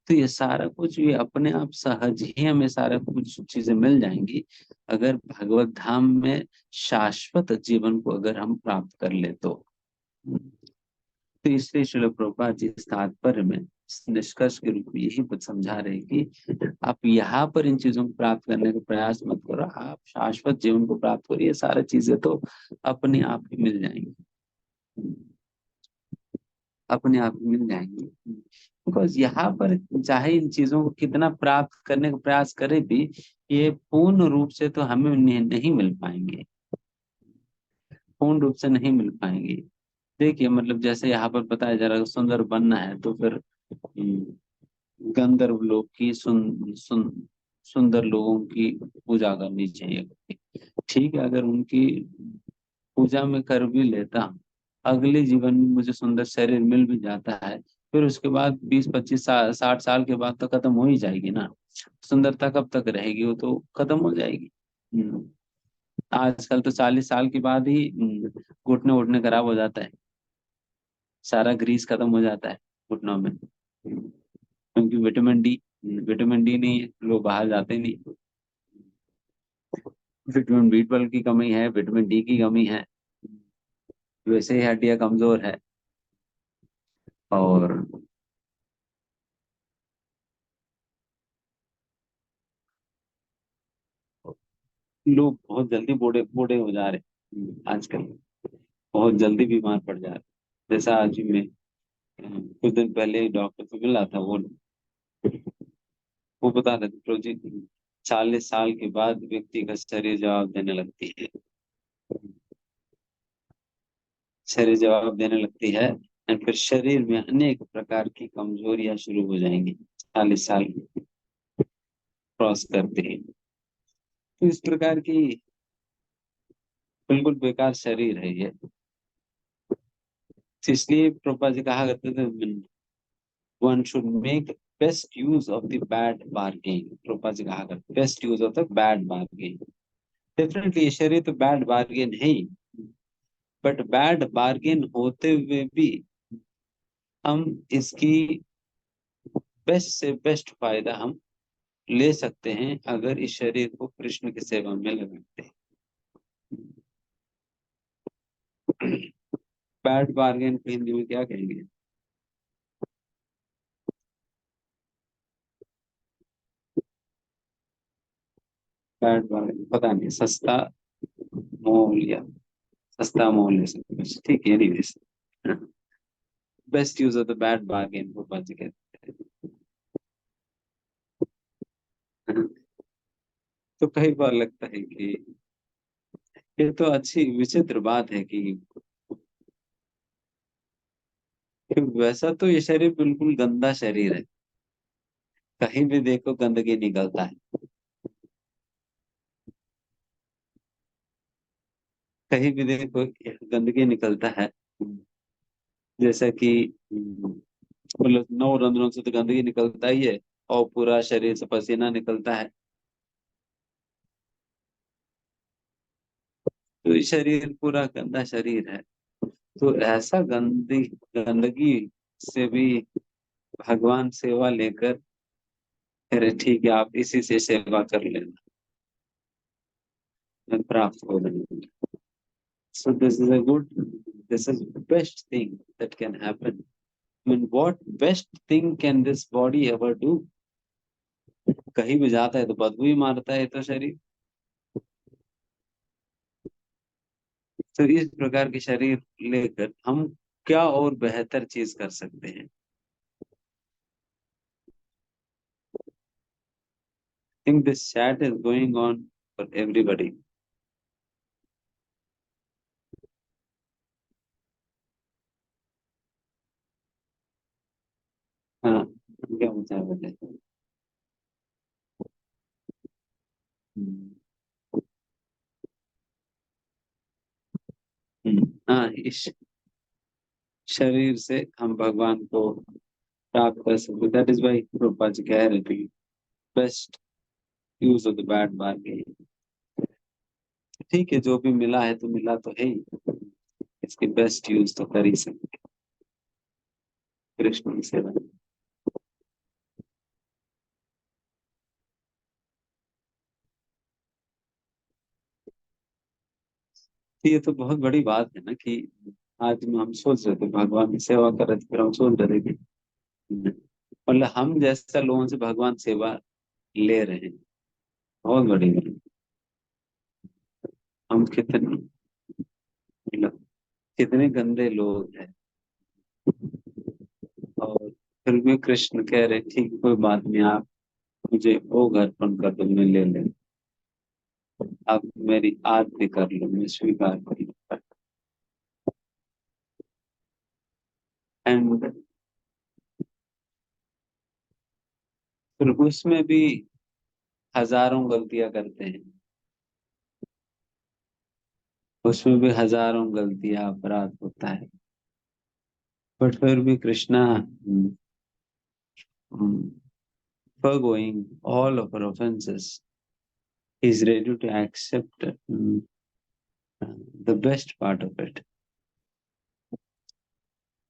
तो ये सारा कुछ ये अपने आप सहज ही हमें सारा कुछ चीजें मिल जाएंगी, अगर भगवत धाम में शाश्वत जीवन को अगर हम प्राप्त कर ले तो इसलिए श्रील प्रभुपाद जी इस तात्पर्य में इस निष्कर्ष के रूप में यही कुछ समझा रहे कि आप यहाँ पर इन चीजों को प्राप्त करने का प्रयास मत करो, आप शाश्वत जीवन को प्राप्त करो, ये सारी चीजें तो अपने आप ही मिल जाएंगी, अपने आप ही मिल जाएंगी। बिकॉज यहाँ पर चाहे इन चीजों को कितना प्राप्त करने का प्रयास करे भी, ये पूर्ण रूप से तो हमें नहीं मिल पाएंगे, पूर्ण रूप से नहीं मिल पाएंगे। देखिए, मतलब जैसे यहाँ पर बताया जा रहा है सुंदर बनना है तो फिर गंधर्व लोग की सुंदर लोगों की पूजा करनी चाहिए। ठीक है, अगर उनकी पूजा में कर भी लेता हूँ, अगले जीवन में मुझे सुंदर शरीर मिल भी जाता है, फिर उसके बाद 20-25 साल 60 साल के बाद तो खत्म हो ही जाएगी ना। सुंदरता कब तक रहेगी, वो तो खत्म हो जाएगी। हम्म, आजकल तो 40 साल के बाद ही घुटने उठने खराब हो जाता है, सारा ग्रीस खत्म हो जाता है घुटनों में। क्योंकि विटामिन डी नहीं है, लोग बाहर जाते नहीं। विटामिन बी 12 की कमी है, विटामिन डी की कमी है, वैसे ही हड्डियां कमजोर है। और लोग बहुत जल्दी बूढ़े बूढ़े हो जा रहे हैं आजकल, बहुत जल्दी बीमार पड़ जा रहे हैं। जैसा आज ही मैं कुछ दिन पहले डॉक्टर से मिला था, वो बता रहे थे प्रभु जी, 40 साल के बाद व्यक्ति का शरीर जवाब देने लगती है, शरीर जवाब देने लगती है, और फिर शरीर में अनेक प्रकार की कमजोरियां शुरू हो जाएंगी 40 साल क्रॉस करते ही। तो इस प्रकार की बिल्कुल बेकार शरीर है ये। तो इसलिए प्रभुपाद जी कहा करते थे, one should make best use of the bad bargain. Prabhupada ji कहा करते best use of the bad bargain. Definitely ये शरीर तो बैड बार्गेन है ही, बट बैड बार्गेन होते हुए भी हम इसकी बेस्ट से बेस्ट फायदा हम ले सकते हैं अगर इस शरीर को कृष्ण की सेवा में लगाते हैं। बैड बार्गेन को हिंदी में क्या कहेंगे? बैड बार्गेन पता नहीं, सस्ता मोल या सस्ता मोल है सब कुछ, ठीक है। Anyways, best use of the bad bargain वो बात कहते हैं। तो कई बार लगता है कि ये तो अच्छी विचित्र बात है कि वैसा तो ये शरीर बिल्कुल गंदा शरीर है, कहीं भी देखो गंदगी निकलता है, कहीं भी देखो गंदगी निकलता है। जैसा कि मतलब 9 रंध्रों से तो गंदगी निकलता ही है, और पूरा शरीर से पसीना निकलता है। तो ये शरीर पूरा गंदा शरीर है, तो ऐसा गंदगी से भी भगवान सेवा लेकर, अरे ठीक है आप इसी से सेवा कर लेना, मैं प्राप्त हो जाऊंगा। So this is a good, this is the best thing that can happen. I mean, what best thing can this body ever do? कहीं भी जाता है तो बदबू ही मारता है तो शरीर। तो इस प्रकार के शरीर लेकर हम क्या और बेहतर चीज कर सकते हैं? Think this chat is going on for everybody. हाँ, क्या विचार बताए? हम्म, हाँ, इस शरीर से हम भगवान को प्राप्त कर सकते। That is why Prabhupada ji कह रहे थे best use of the bad bargain. ठीक है, जो भी मिला है तो मिला तो है ही, इसकी बेस्ट यूज तो कर ही सकते कृष्ण की सेवा में। तो ये तो बहुत बड़ी बात है ना कि आज में हम सोच रहे थे भगवान की सेवा कर रहे थे, फिर हम सोच रहे थे कि मतलब हम जैसा लोगों से भगवान सेवा ले रहे हैं, बहुत बड़ी बात। हम कितने मतलब कितने गंदे लोग हैं, और फिर भी कृष्ण कह रहे ठीक कोई बात नहीं, आप मुझे वो अर्पण कर दो, मैं ले ले, आप मेरी आरती कर लो, मैं स्वीकार कर लूँ। एंड फिर उसमें भी हजारों गलतियां करते हैं, उसमें भी हजारों गलतियां अपराध होता है, बट फिर भी Krishna forgoing all of our offenses, he is ready to accept the best part of it.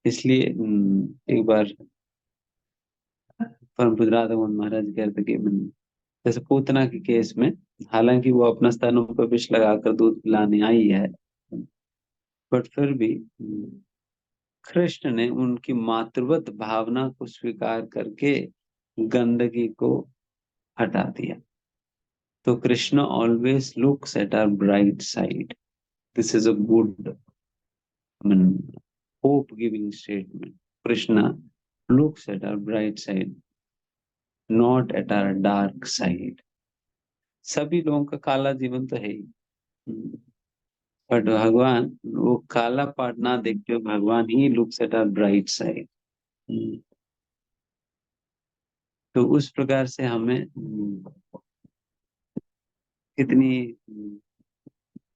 इसलिए एक बार परम पूज्य राधामोहन महाराज कहते कि जैसे पूतना के केस में, हालांकि वो अपना स्तनों पर विष लगाकर दूध पिलाने आई है, बट फिर भी कृष्ण ने उनकी मातृवत भावना को स्वीकार करके गंदगी को हटा दिया। तो Krishna always looks at our bright side. This is a good, I mean, hope-giving statement. Krishna looks at our bright side, not at our dark side. सभी लोगों का काला जीवन तो है ही, बट भगवान वो काला पार्ट ना देखते हुए भगवान ही looks at our bright side. तो उस प्रकार से हमें कितनी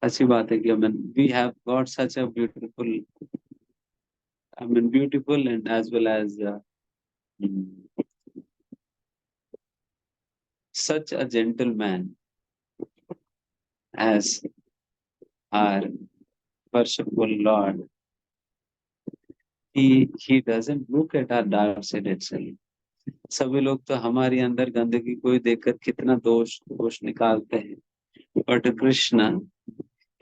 अच्छी बात है कि we have got such a beautiful, beautiful and as well as such a gentleman as our worshipful Lord. He doesn't look at our dark side itself. सभी लोग तो हमारी अंदर गंदगी को देखकर कितना दोष निकालते हैं, but Krishna,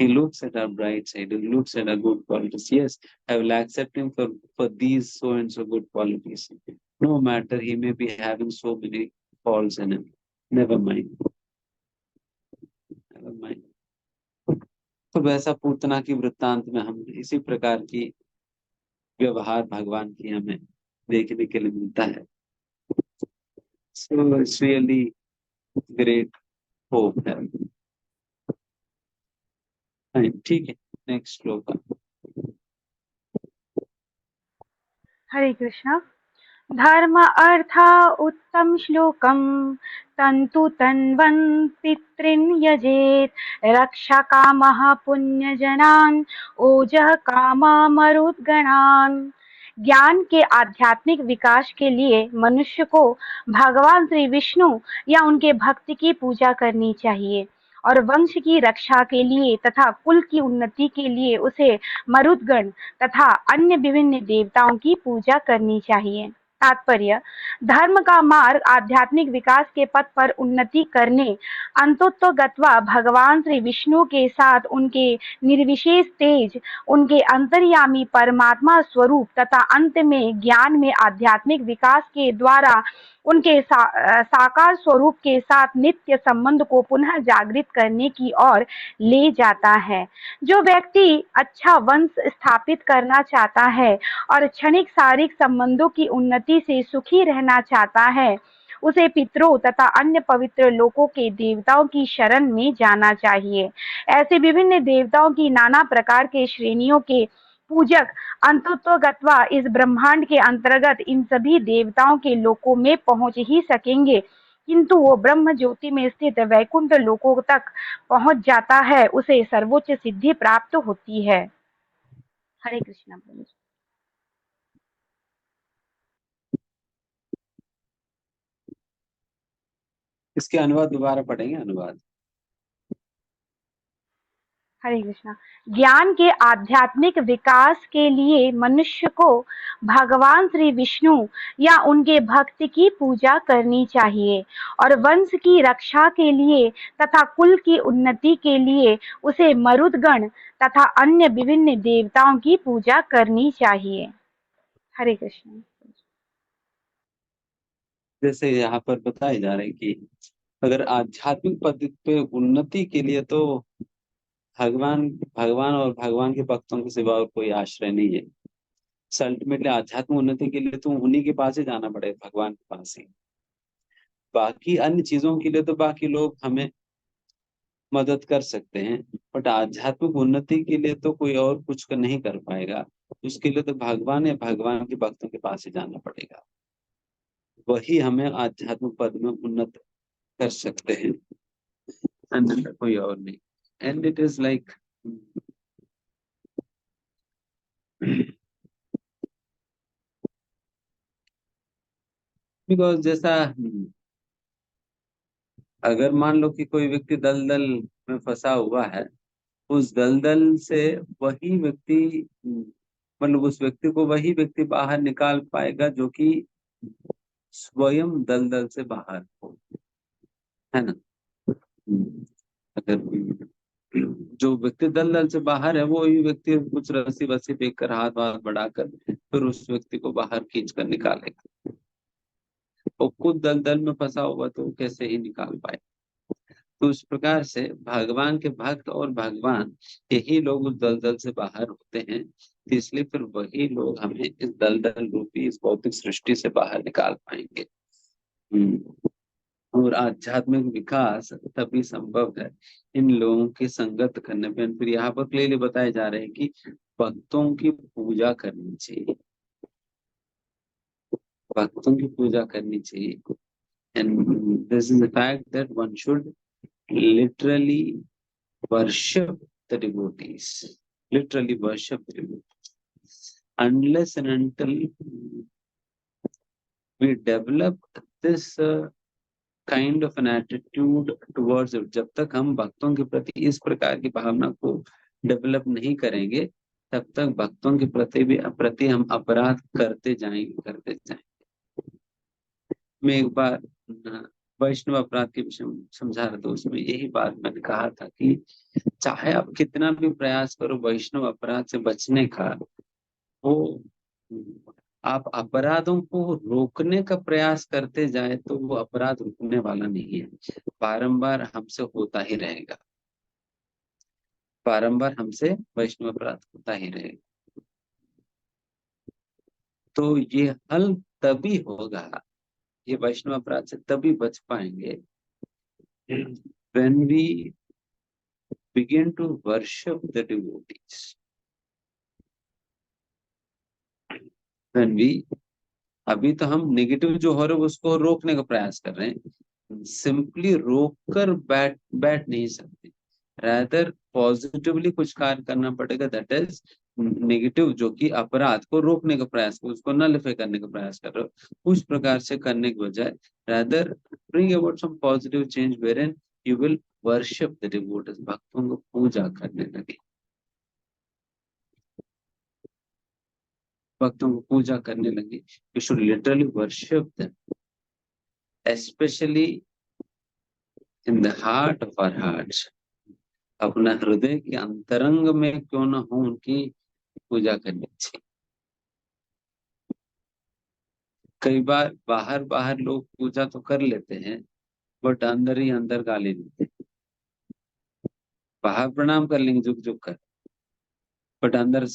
he looks at our bright side, he looks at our good qualities. Yes, I will accept him for these so and so good qualities, no matter he may be having so many faults in him. Never mind, never mind. तो वैसा पूतना की वृत्तांत में हम इसी प्रकार की व्यवहार भगवान की हमें देखने के लिए मिलता है। So it's really great hope है। ठीक है, नेक्स्ट श्लोक। हरे कृष्णा। धर्म अर्थ उत्तम श्लोकम तंतु तन्वन् पितॄन् यजेत रक्षा कामः पुण्य जनान ओजः कामा मरुद्गणान। ज्ञान के आध्यात्मिक विकास के लिए मनुष्य को भगवान श्री विष्णु या उनके भक्ति की पूजा करनी चाहिए और वंश की रक्षा के लिए तथा कुल की उन्नति के लिए उसे मरुदगण तथा अन्य विभिन्न देवताओं की पूजा करनी चाहिए। तात्पर्य, धर्म का मार्ग आध्यात्मिक विकास के पथ पर उन्नति करने, अंतोत्तोगत्वा भगवान श्री विष्णु के साथ उनके निर्विशेष तेज, उनके अंतर्यामी परमात्मा स्वरूप तथा अंत में ज्ञान में आध्यात्मिक विकास के द्वारा उनके साकार स्वरूप के साथ नित्य संबंध को पुनः जागृत करने की ओर ले जाता है। जो व्यक्ति अच्छा वंश स्थापित करना चाहता है और क्षणिक शारीरिक संबंधों की उन्नति से सुखी रहना चाहता है, उसे पितरों तथा अन्य पवित्र लोकों के देवताओं की शरण में जाना चाहिए। ऐसे विभिन्न देवताओं की नाना प्रकार के श्रेणियों के पूजक अंततोगत्वा इस ब्रह्मांड के अंतर्गत इन सभी देवताओं के लोकों में पहुंच ही सकेंगे, किंतु वो ब्रह्म ज्योति में स्थित वैकुंठ लोकों तक पहुंच जाता है, उसे सर्वोच्च सिद्धि प्राप्त होती है। हरे कृष्णा। इसके अनुवाद दोबारा पढ़ेंगे, अनुवाद। हरे कृष्णा। ज्ञान के आध्यात्मिक विकास के लिए मनुष्य को भगवान श्री विष्णु या उनके भक्त की पूजा करनी चाहिए और वंश की रक्षा के लिए तथा कुल की उन्नति के लिए उसे मरुदगण तथा अन्य विभिन्न देवताओं की पूजा करनी चाहिए। हरे कृष्ण। जैसे यहाँ पर बताए जा रहे हैं कि अगर आध्यात्मिक पद्धति पे उन्नति के लिए तो भगवान भगवान और भगवान के भक्तों के सिवा और कोई आश्रय नहीं है। अल्टीमेटली आध्यात्मिक उन्नति के लिए तो उन्हीं के पास ही जाना पड़ेगा, भगवान के पास ही। बाकी अन्य चीजों के लिए तो बाकी लोग हमें मदद कर सकते हैं, बट आध्यात्मिक उन्नति के लिए तो कोई और कुछ नहीं कर पाएगा। उसके लिए तो भगवान या भगवान के भक्तों के पास ही जाना पड़ेगा, वही हमें आध्यात्मिक पद में उन्नत कर सकते हैं, अन्यथा कोई और नहीं। And it is like because जैसा अगर मान लो कि कोई व्यक्ति दलदल में फंसा हुआ है, उस दलदल से वही व्यक्ति मतलब उस व्यक्ति को वही व्यक्ति बाहर निकाल पाएगा जो कि स्वयं दलदल से बाहर हो, है ना। अगर जो व्यक्ति दलदल से बाहर है वो ही व्यक्ति कुछ रस्सी वस्सी देख कर हाथ वाथ बढ़ाकर फिर उस व्यक्ति को बाहर खींच कर निकालेगा। और खुद दलदल में फंसा हुआ तो वो कैसे ही निकाल पाए। तो उस प्रकार से भगवान के भक्त और भगवान यही लोग उस दलदल से बाहर होते हैं, तो इसलिए फिर वही लोग हमें इस दलदल रूपी इस भौतिक सृष्टि से बाहर निकाल पाएंगे। और आध्यात्मिक विकास तभी संभव है इन लोगों की संगत करने पे। फिर यहाँ पर क्लियरली बताए जा रहे हैं कि भक्तों की पूजा करनी चाहिए, भक्तों की पूजा करनी चाहिए। And this is the fact that one should literally worship the devotees, literally worship the devotees, unless and until we develop this kind of an attitude towards it, जब तक हम भक्तों के प्रति इस प्रकार की भावना को डेवलप नहीं करेंगे तब तक भक्तों के प्रति हम अपराध करते जाएंगे। मैं एक बार वैष्णव अपराध के विषय में समझा रहा था, उसमें यही बात मैंने कहा था कि चाहे आप कितना भी प्रयास करो वैष्णव अपराध से बचने का, वो आप अपराधों को रोकने का प्रयास करते जाए तो वो अपराध रुकने वाला नहीं है, बारंबार हमसे होता ही रहेगा, बारंबार हमसे वैष्णव अपराध होता ही रहेगा। तो ये हल तभी होगा, ये वैष्णव अपराध से तभी बच पाएंगे when we begin to worship the devotees, when we अभी तो हम नेगेटिव जो हो रहा है उसको रोकने का प्रयास कर रहे हैं, सिंपली रोक कर बैठ नहीं सकते, रादर पॉजिटिवली कुछ कार्य करना पड़ेगा। दैट इज नेगेटिव जो कि अपराध को रोकने का प्रयास कर, उसको नलिफाई करने का प्रयास कर रहे हो, उस प्रकार से करने के बजाय rather bring about some positive change where you will worship the devotees, भक्तों को पूजा करने लगे, भक्तों को पूजा करने लगे। You should literally worship them, especially in the heart of our hearts, अपना हृदय के अंतरंग में क्यों ना हो उनकी पूजा करनी चाहिए। कई बार बाहर बाहर लोग पूजा तो कर लेते हैं बट अंदर ही अंदर गाली देते हैं। बाहर प्रणाम कर लेंगे झुक झुक कर, बट अंदर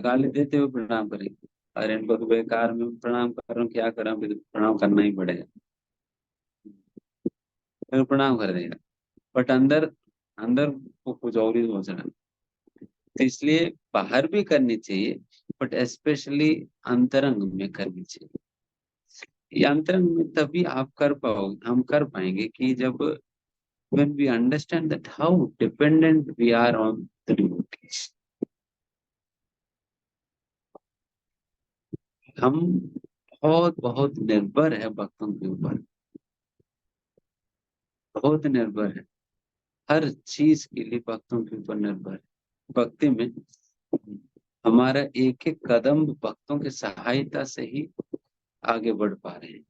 गाली देते हुए प्रणाम करेंगे, अरे इनको तो बेकार में प्रणाम कर रहा हूँ, क्या कर रहा हूँ, प्रणाम करना ही पड़ेगा, फिर प्रणाम कर देगा, बट अंदर अंदर वो कुछ और ही सोच रहा है। तो इसलिए बाहर भी करनी चाहिए बट स्पेशली अंतरंग में करनी चाहिए। ये अंतरंग में तभी आप कर पाओगे, हम कर पाएंगे कि जब when we understand that how dependent we are on the devotees, हम बहुत बहुत निर्भर है भक्तों के ऊपर, बहुत निर्भर है, हर चीज के लिए भक्तों के ऊपर निर्भर है। भक्ति में हमारा एक एक कदम भक्तों की सहायता से ही आगे बढ़ पा रहे हैं।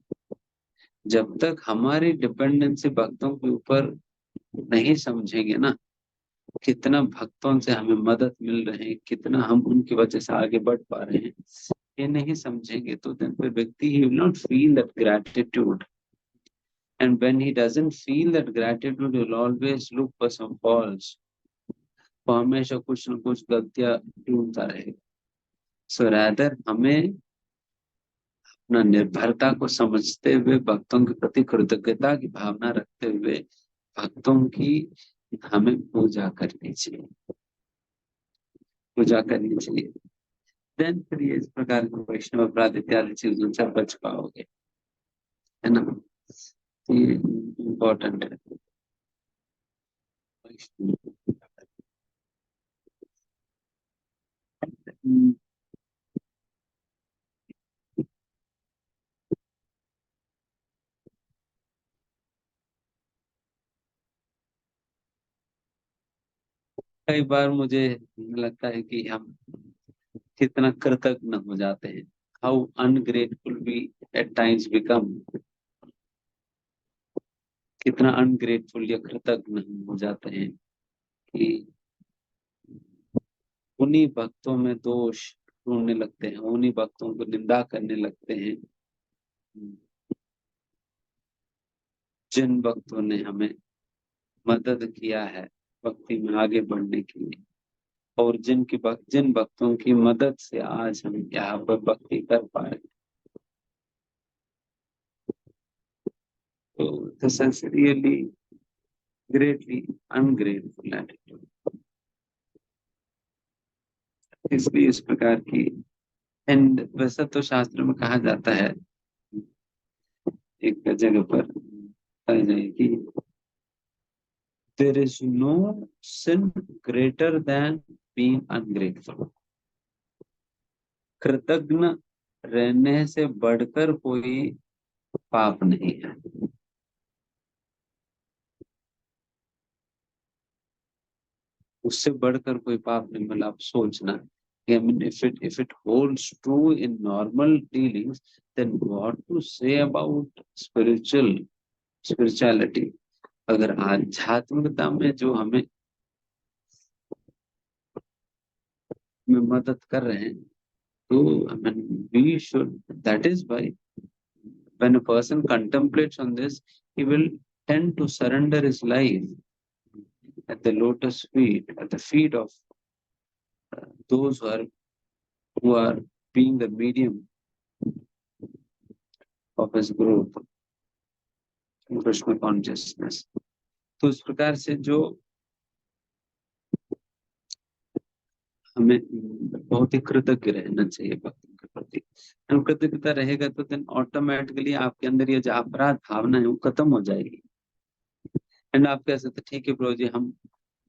जब तक हमारी डिपेंडेंसी भक्तों के ऊपर नहीं समझेंगे ना, कितना भक्तों से हमें मदद मिल रहे हैं, कितना हम उनकी वजह से आगे बढ़ पा रहे हैं, ये नहीं समझेंगे तो then फिर व्यक्ति he will not feel that gratitude, and when he doesn't feel that gratitude he will always look for some faults, वो हमेशा कुछ न कुछ गलतियां ढूंढता रहेगा। सो रादर हमें अपना निर्भरता को समझते हुए भक्तों के प्रति कृतज्ञता की भावना रखते हुए भक्तों की हमें पूजा करनी चाहिए, पूजा करनी चाहिए। देन फिर ये इस प्रकार के वैष्णव अपराध इत्यादि चीजों से बच पाओगे, है ना। ये इम्पोर्टेंट है। कई बार मुझे लगता है कि हम कितना कृतज्ञ हो जाते हैं, how ungrateful we at times become, कितना अनग्रेटफुल या कृतज्ञ हम हो जाते हैं कि उन्हीं भक्तों में दोष ढूंढने लगते हैं, उन्हीं भक्तों को निंदा करने लगते हैं जिन भक्तों ने हमें मदद किया है भक्ति में आगे बढ़ने के लिए, और जिन भक्तों की मदद से आज हम यहाँ पर भक्ति कर पाए। तो this is really greatly ungrateful attitude. इसलिए इस प्रकार की, एंड वैसा तो शास्त्र में कहा जाता है, एक जगह पर बताया जाए कि there is no sin greater than being ungrateful. कृतज्ञ रहने से बढ़कर कोई पाप नहीं है। उससे बढ़कर कोई पाप नहीं, मतलब आप सोचना, I mean, if it holds true in normal dealings, then what to say about spirituality? अगर आध्यात्मिकता में जो हमें मदद कर रहे हैं, तो I mean, we should, that is why when a person contemplates on this, he will tend to surrender his life at the lotus feet, at the feet of those who are being the medium of his growth in Krishna consciousness. तो इस प्रकार से जो हमें बहुत ही कृतज्ञ रहना चाहिए भक्तों के प्रति। कृतज्ञता रहेगा तो देन ऑटोमेटिकली आपके अंदर ये जो अपराध भावना है वो खत्म हो जाएगी। एंड आप कह सकते ठीक है प्रभु जी, हम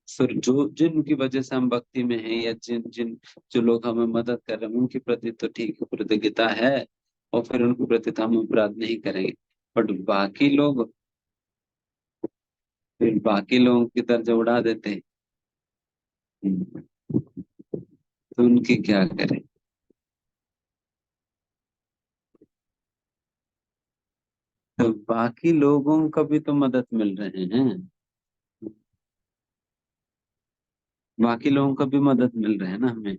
फिर जो जिनकी वजह से हम भक्ति में हैं, या जिन जिन जो लोग हमें मदद कर रहे हैं उनके प्रति तो ठीक है कृतज्ञता है, और फिर उनके प्रति तो हम अपराध नहीं करेंगे। बट बाकी लोगों की दर्जा उड़ा देते हैं, तो उनकी क्या करें। तो बाकी लोगों का भी तो मदद मिल रहे हैं, बाकी लोगों का भी मदद मिल रहे हैं ना हमें।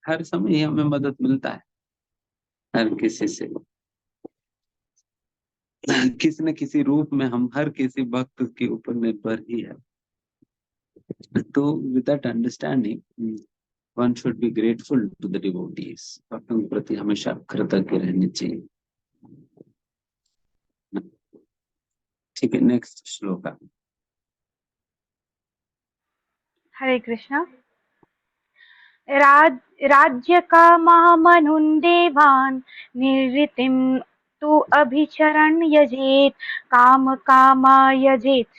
हर समय ही हमें मदद मिलता है, हर किसी से किसी न किसी रूप में हम हर किसी भक्त के ऊपर निर्भर ही है। तो with that understanding one should be grateful to the devotees. भक्तों के प्रति हमेशा कृतज्ञ रहने चाहिए। ठीक है, नेक्स्ट श्लोका। हरे कृष्णा। राज्यकामहमनुन् देवान् निर्वृतिं तु अभिचरन् यजेत् कामकामा यजेत्।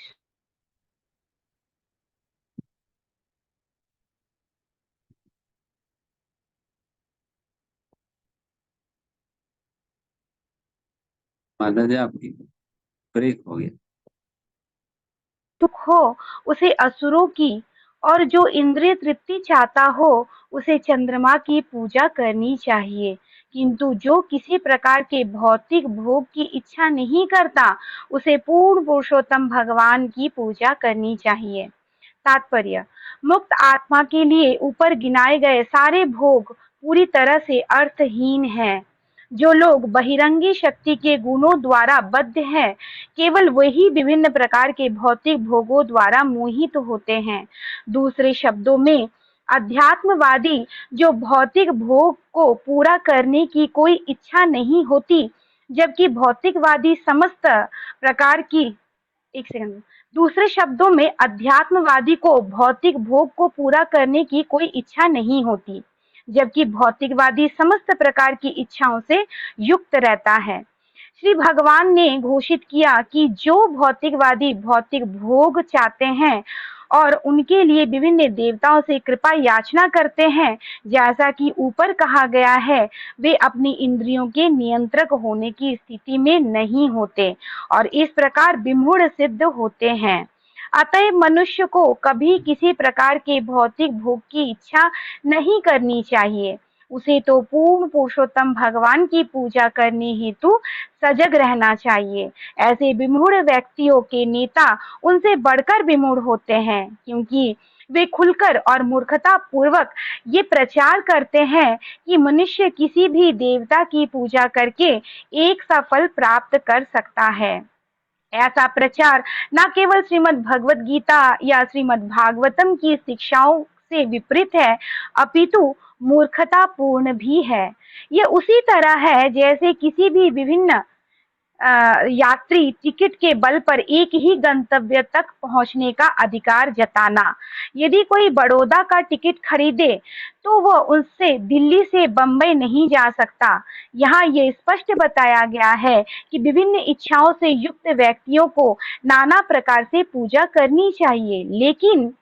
माता जी आपकी ब्रेक हो गया। दुख हो उसे असुरों की, और जो इंद्रिय तृप्ति चाहता हो उसे चंद्रमा की पूजा करनी चाहिए। किंतु जो किसी प्रकार के भौतिक भोग की इच्छा नहीं करता उसे पूर्ण पुरुषोत्तम भगवान की पूजा करनी चाहिए। तात्पर्य: मुक्त आत्मा के लिए ऊपर गिनाए गए सारे भोग पूरी तरह से अर्थहीन हैं। जो लोग बहिरंगी शक्ति के गुणों द्वारा बद्ध हैं, केवल वही विभिन्न प्रकार के भौतिक भोगों द्वारा मोहित होते हैं। दूसरे शब्दों में, अध्यात्मवादी जो भौतिक भोग को पूरा करने की कोई इच्छा नहीं होती, जबकि भौतिकवादी समस्त प्रकार की एक सेकंड दूसरे शब्दों में, अध्यात्मवादी को भौतिक भोग को पूरा करने की कोई इच्छा नहीं होती, जबकि भौतिकवादी समस्त प्रकार की इच्छाओं से युक्त रहता है। श्री भगवान ने घोषित किया कि जो भौतिकवादी भौतिक भोग चाहते हैं और उनके लिए विभिन्न देवताओं से कृपा याचना करते हैं, जैसा कि ऊपर कहा गया है, वे अपनी इंद्रियों के नियंत्रक होने की स्थिति में नहीं होते और इस प्रकार विमूढ़ सिद्ध होते हैं। अतः मनुष्य को कभी किसी प्रकार के भौतिक भोग की इच्छा नहीं करनी चाहिए। उसे तो पूर्ण पुरुषोत्तम भगवान की पूजा करने हेतु सजग रहना चाहिए। ऐसे विमूढ़ व्यक्तियों के नेता उनसे बढ़कर विमूढ़ होते हैं, क्योंकि वे खुलकर और मूर्खता पूर्वक ये प्रचार करते हैं कि मनुष्य किसी भी देवता की पूजा करके एक सा फल प्राप्त कर सकता है। ऐसा प्रचार न केवल श्रीमद् भगवत गीता या श्रीमद् भागवतम की शिक्षाओं से विपरीत है, अपितु मूर्खतापूर्ण भी है। यह उसी तरह है जैसे किसी भी विभिन्न यात्री टिकट के बल पर एक ही गंतव्य तक पहुंचने का अधिकार जताना। यदि कोई बड़ौदा का टिकट खरीदे तो वह उससे दिल्ली से बंबई नहीं जा सकता। यहाँ ये स्पष्ट बताया गया है कि विभिन्न इच्छाओं से युक्त व्यक्तियों को नाना प्रकार से पूजा करनी चाहिए, लेकिन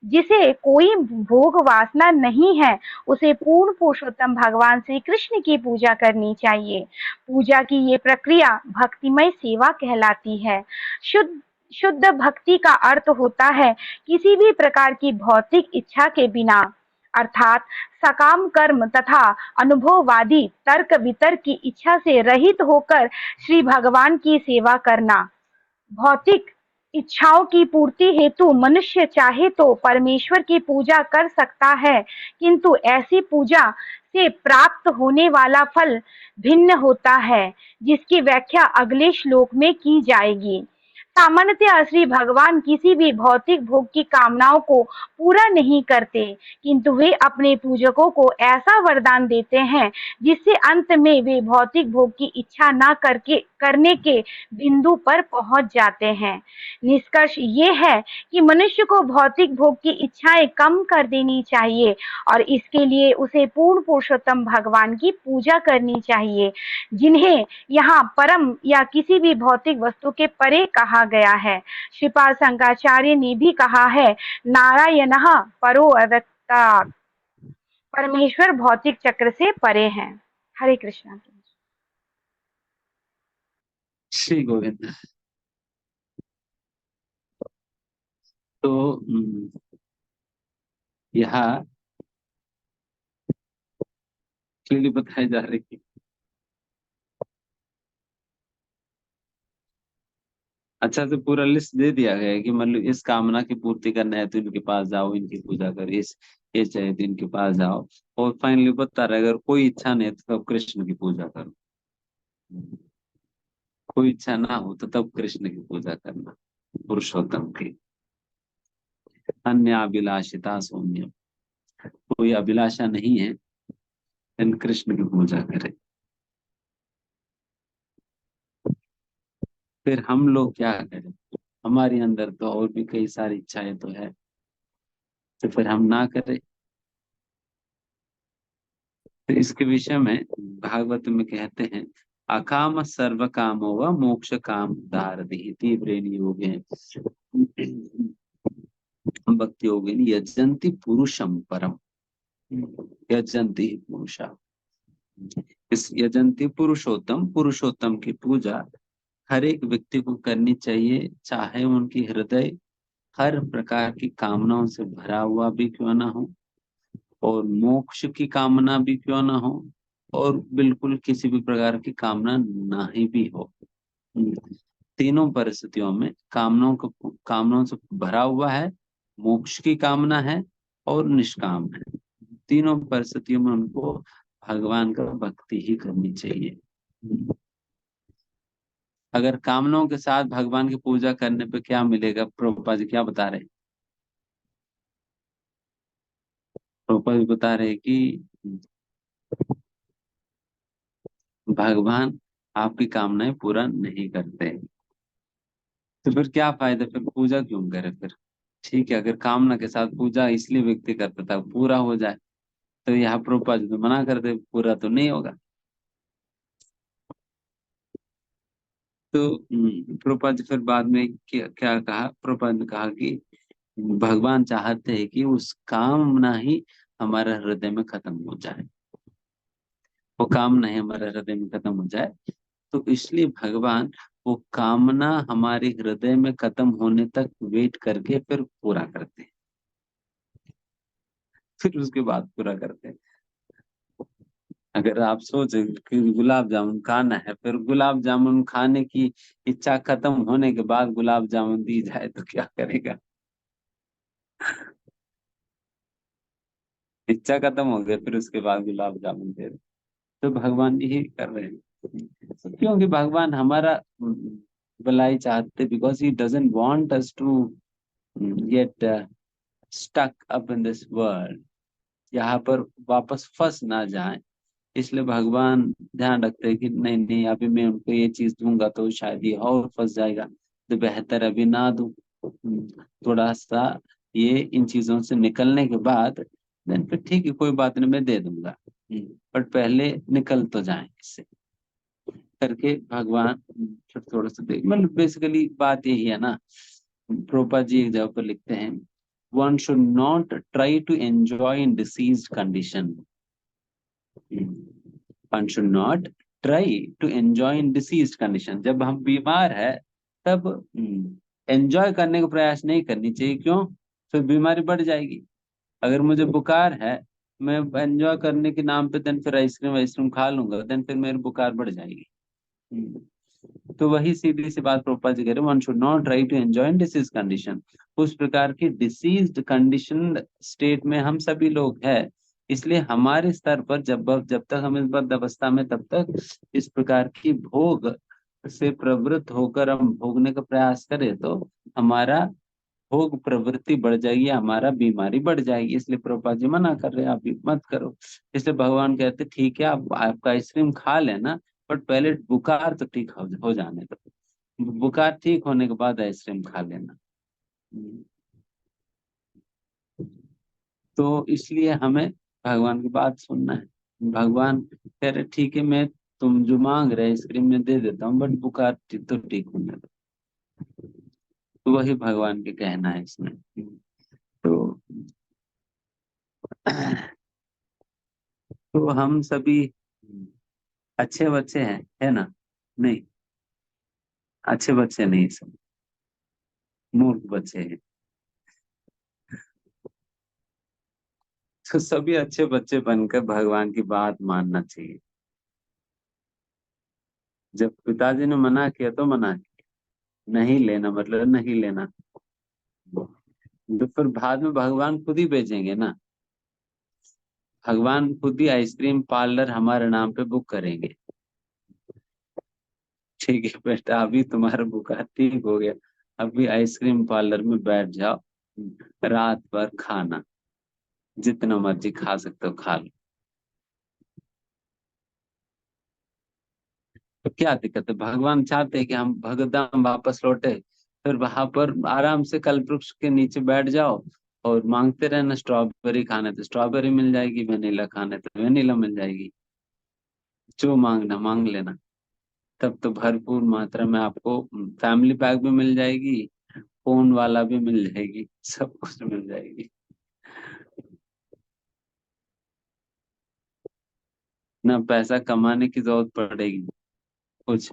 जिसे कोई भोग वासना नहीं है, उसे पूर्ण पुरुषोत्तम भगवान श्री कृष्ण की पूजा करनी चाहिए। पूजा की ये प्रक्रिया भक्तिमय सेवा कहलाती है। शुद्ध शुद्ध भक्ति का अर्थ होता है किसी भी प्रकार की भौतिक इच्छा के बिना, अर्थात सकाम कर्म तथा अनुभववादी तर्क वितर्क की इच्छा से रहित होकर श्री भगवान की सेवा करना। भौतिक इच्छाओं की पूर्ति हेतु मनुष्य चाहे तो परमेश्वर की पूजा कर सकता है, किंतु ऐसी पूजा से प्राप्त होने वाला फल भिन्न होता है, जिसकी व्याख्या अगले श्लोक में की जाएगी। सामान्यतः श्री भगवान किसी भी भौतिक भोग की कामनाओं को पूरा नहीं करते, किंतु वे अपने पूजकों को ऐसा वरदान देते हैं जिससे अंत में वे भौतिक भोग की इच्छा न करने के बिंदु पर पहुंच जाते हैं। निष्कर्ष ये है कि मनुष्य को भौतिक भोग की इच्छाएं कम कर देनी चाहिए और इसके लिए उसे पूर्ण पुरुषोत्तम भगवान की पूजा करनी चाहिए, जिन्हें यहाँ परम या किसी भी भौतिक वस्तु के परे कहा गया है। श्रीपाद शंकराचार्य ने भी कहा है, नारायणः परो अव्यक्तात्, परमेश्वर भौतिक चक्र से परे हैं। हरे कृष्णा। श्री गोविंद। तो यहाँ क्लियरली बताई जा रही है, अच्छा से पूरा लिस्ट दे दिया गया है कि मतलब इस कामना की पूर्ति करना है तो इनके पास जाओ, इनकी पूजा करो, इस ये चाहे तो इनके पास जाओ, और फाइनली बता रहा है अगर कोई इच्छा नहीं है तो तब कृष्ण की पूजा करो। कोई इच्छा ना हो तो तब कृष्ण की पूजा करना, पुरुषोत्तम की। अन्य अभिलाषिता सौम्य, कोई अभिलाषा नहीं है, इन कृष्ण की पूजा करें। फिर हम लोग क्या करें? हमारे अंदर तो और भी कई सारी इच्छाएं तो है, तो फिर हम ना करें। तो इसके विषय में भागवत में कहते हैं, अकाम सर्व कामो व मोक्ष काम दारति तीव्र योग भक्ति योगिन यजंती पुरुषम परम, यजंती पुरुषा। इस यजंती पुरुषोत्तम, पुरुषोत्तम की पूजा हर एक व्यक्ति को करनी चाहिए, चाहे उनकी हृदय हर प्रकार की कामनाओं से भरा हुआ भी क्यों ना हो, और मोक्ष की कामना भी क्यों ना हो, और बिल्कुल किसी भी प्रकार की कामना ना ही भी हो। तीनों परिस्थितियों में कामनाओं से भरा हुआ है, मोक्ष की कामना है और निष्काम है। तीनों परिस्थितियों में उनको भगवान का भक्ति ही करनी चाहिए। अगर कामनाओं के साथ भगवान की पूजा करने पे क्या मिलेगा, प्रभुपाद जी क्या बता रहे हैं? प्रभुपाद जी बता रहे हैं कि भगवान आपकी कामनाएं पूरा नहीं करते, तो फिर क्या फायदा, फिर पूजा क्यों करे फिर? ठीक है, अगर कामना के साथ पूजा इसलिए व्यक्ति करता था पूरा हो जाए, तो यहाँ प्रभुपाद जी तो मना कर दे, पूरा तो नहीं होगा। तो प्रभुपाद जी फिर बाद में क्या कहा? प्रभुपाद ने कहा कि भगवान चाहते हैं कि उस कामना ही हमारे हृदय में खत्म हो जाए, वो कामना ही हमारे हृदय में खत्म हो जाए। तो इसलिए भगवान वो कामना हमारे हृदय में खत्म होने तक वेट करके फिर पूरा करते हैं, फिर उसके बाद पूरा करते हैं। अगर आप सोचे कि गुलाब जामुन खाना है, फिर गुलाब जामुन खाने की इच्छा खत्म होने के बाद गुलाब जामुन दी जाए तो क्या करेगा? इच्छा खत्म हो गई, फिर उसके बाद गुलाब जामुन दे दो। तो भगवान यही कर रहे हैं, क्योंकि भगवान हमारा भलाई चाहते, because he doesn't want us to get stuck up in this world, यहाँ पर वापस फंस ना जाए। इसलिए भगवान ध्यान रखते हैं कि नहीं नहीं, अभी मैं उनको ये चीज दूंगा तो शायद ये और फंस जाएगा, तो बेहतर अभी ना दूं। थोड़ा सा ये इन चीजों से निकलने के बाद देन फिर ठीक है, कोई बात नहीं, मैं दे दूंगा, बट पहले निकल तो जाए इससे करके भगवान फिर थोड़ा सा दे। मतलब बेसिकली बात यही है ना। प्रोपा जी एक जगह पर लिखते हैं, one should not try to enjoy in diseased condition, one should not try to enjoy in diseased condition. जब हम बीमार है तब एंजॉय करने का प्रयास नहीं करनी चाहिए। क्यों? फिर बीमारी बढ़ जाएगी। अगर मुझे बुखार है, मैं एंजॉय करने के नाम पे देन फिर आइसक्रीम आइसक्रीम खा लूंगा, देन फिर मेरी बुखार बढ़ जाएगी। तो वही सीधी सी बात प्रोपा जी कह रहे, one should not try to enjoy in disease condition. उस प्रकार की डिसीज्ड कंडीशन स्टेट में हम सभी लोग हैं। इसलिए हमारे स्तर पर जब तक हम इस बद्ध अवस्था में, तब तक इस प्रकार की भोग से प्रवृत्त होकर हम भोगने का प्रयास करें तो हमारा भोग प्रवृत्ति बढ़ जाएगी, हमारा बीमारी बढ़ जाएगी। इसलिए प्रभुपाद जी मना कर रहे हैं, आप ये मत करो। इसलिए भगवान कहते ठीक है, आपका आइसक्रीम खा लेना, बट पहले बुखार तो ठीक हो जाने दो। बुखार ठीक होने के बाद आइसक्रीम खा लेना। तो इसलिए हमें भगवान की बात सुनना है। भगवान कह रहे ठीक है, मैं तुम जो मांग रहे आइसक्रीम में दे देता हूँ, बट बुखार तो ठीक होने दो। तो वही भगवान के कहना है इसमें। तो तो हम सभी अच्छे बच्चे हैं, है ना? नहीं, अच्छे बच्चे नहीं, सब मूर्ख बच्चे हैं। तो सभी अच्छे बच्चे बनकर भगवान की बात मानना चाहिए। जब पिताजी ने मना किया तो मना किया, नहीं लेना मतलब नहीं लेना। तो फिर बाद में भगवान खुद ही भेजेंगे ना, भगवान खुद ही आइसक्रीम पार्लर हमारे नाम पे बुक करेंगे। ठीक है बेटा, अभी तुम्हारा बुखार ठीक हो गया, अभी आइसक्रीम पार्लर में बैठ जाओ, रात भर खाना जितना मर्जी खा सकते हो खा लो। तो क्या दिक्कत है? भगवान चाहते हैं कि हम भगधाम वापस लौटे, फिर वहां पर आराम से कल्प वृक्ष के नीचे बैठ जाओ और मांगते रहना, स्ट्रॉबेरी खाने तो स्ट्रॉबेरी मिल जाएगी, वेनिला खाने तो वेनिला मिल जाएगी, जो मांगना मांग लेना। तब तो भरपूर मात्रा में आपको फैमिली पैक भी मिल जाएगी, फोन वाला भी मिल जाएगी, सब कुछ मिल जाएगी। ना पैसा कमाने की जरूरत पड़ेगी कुछ।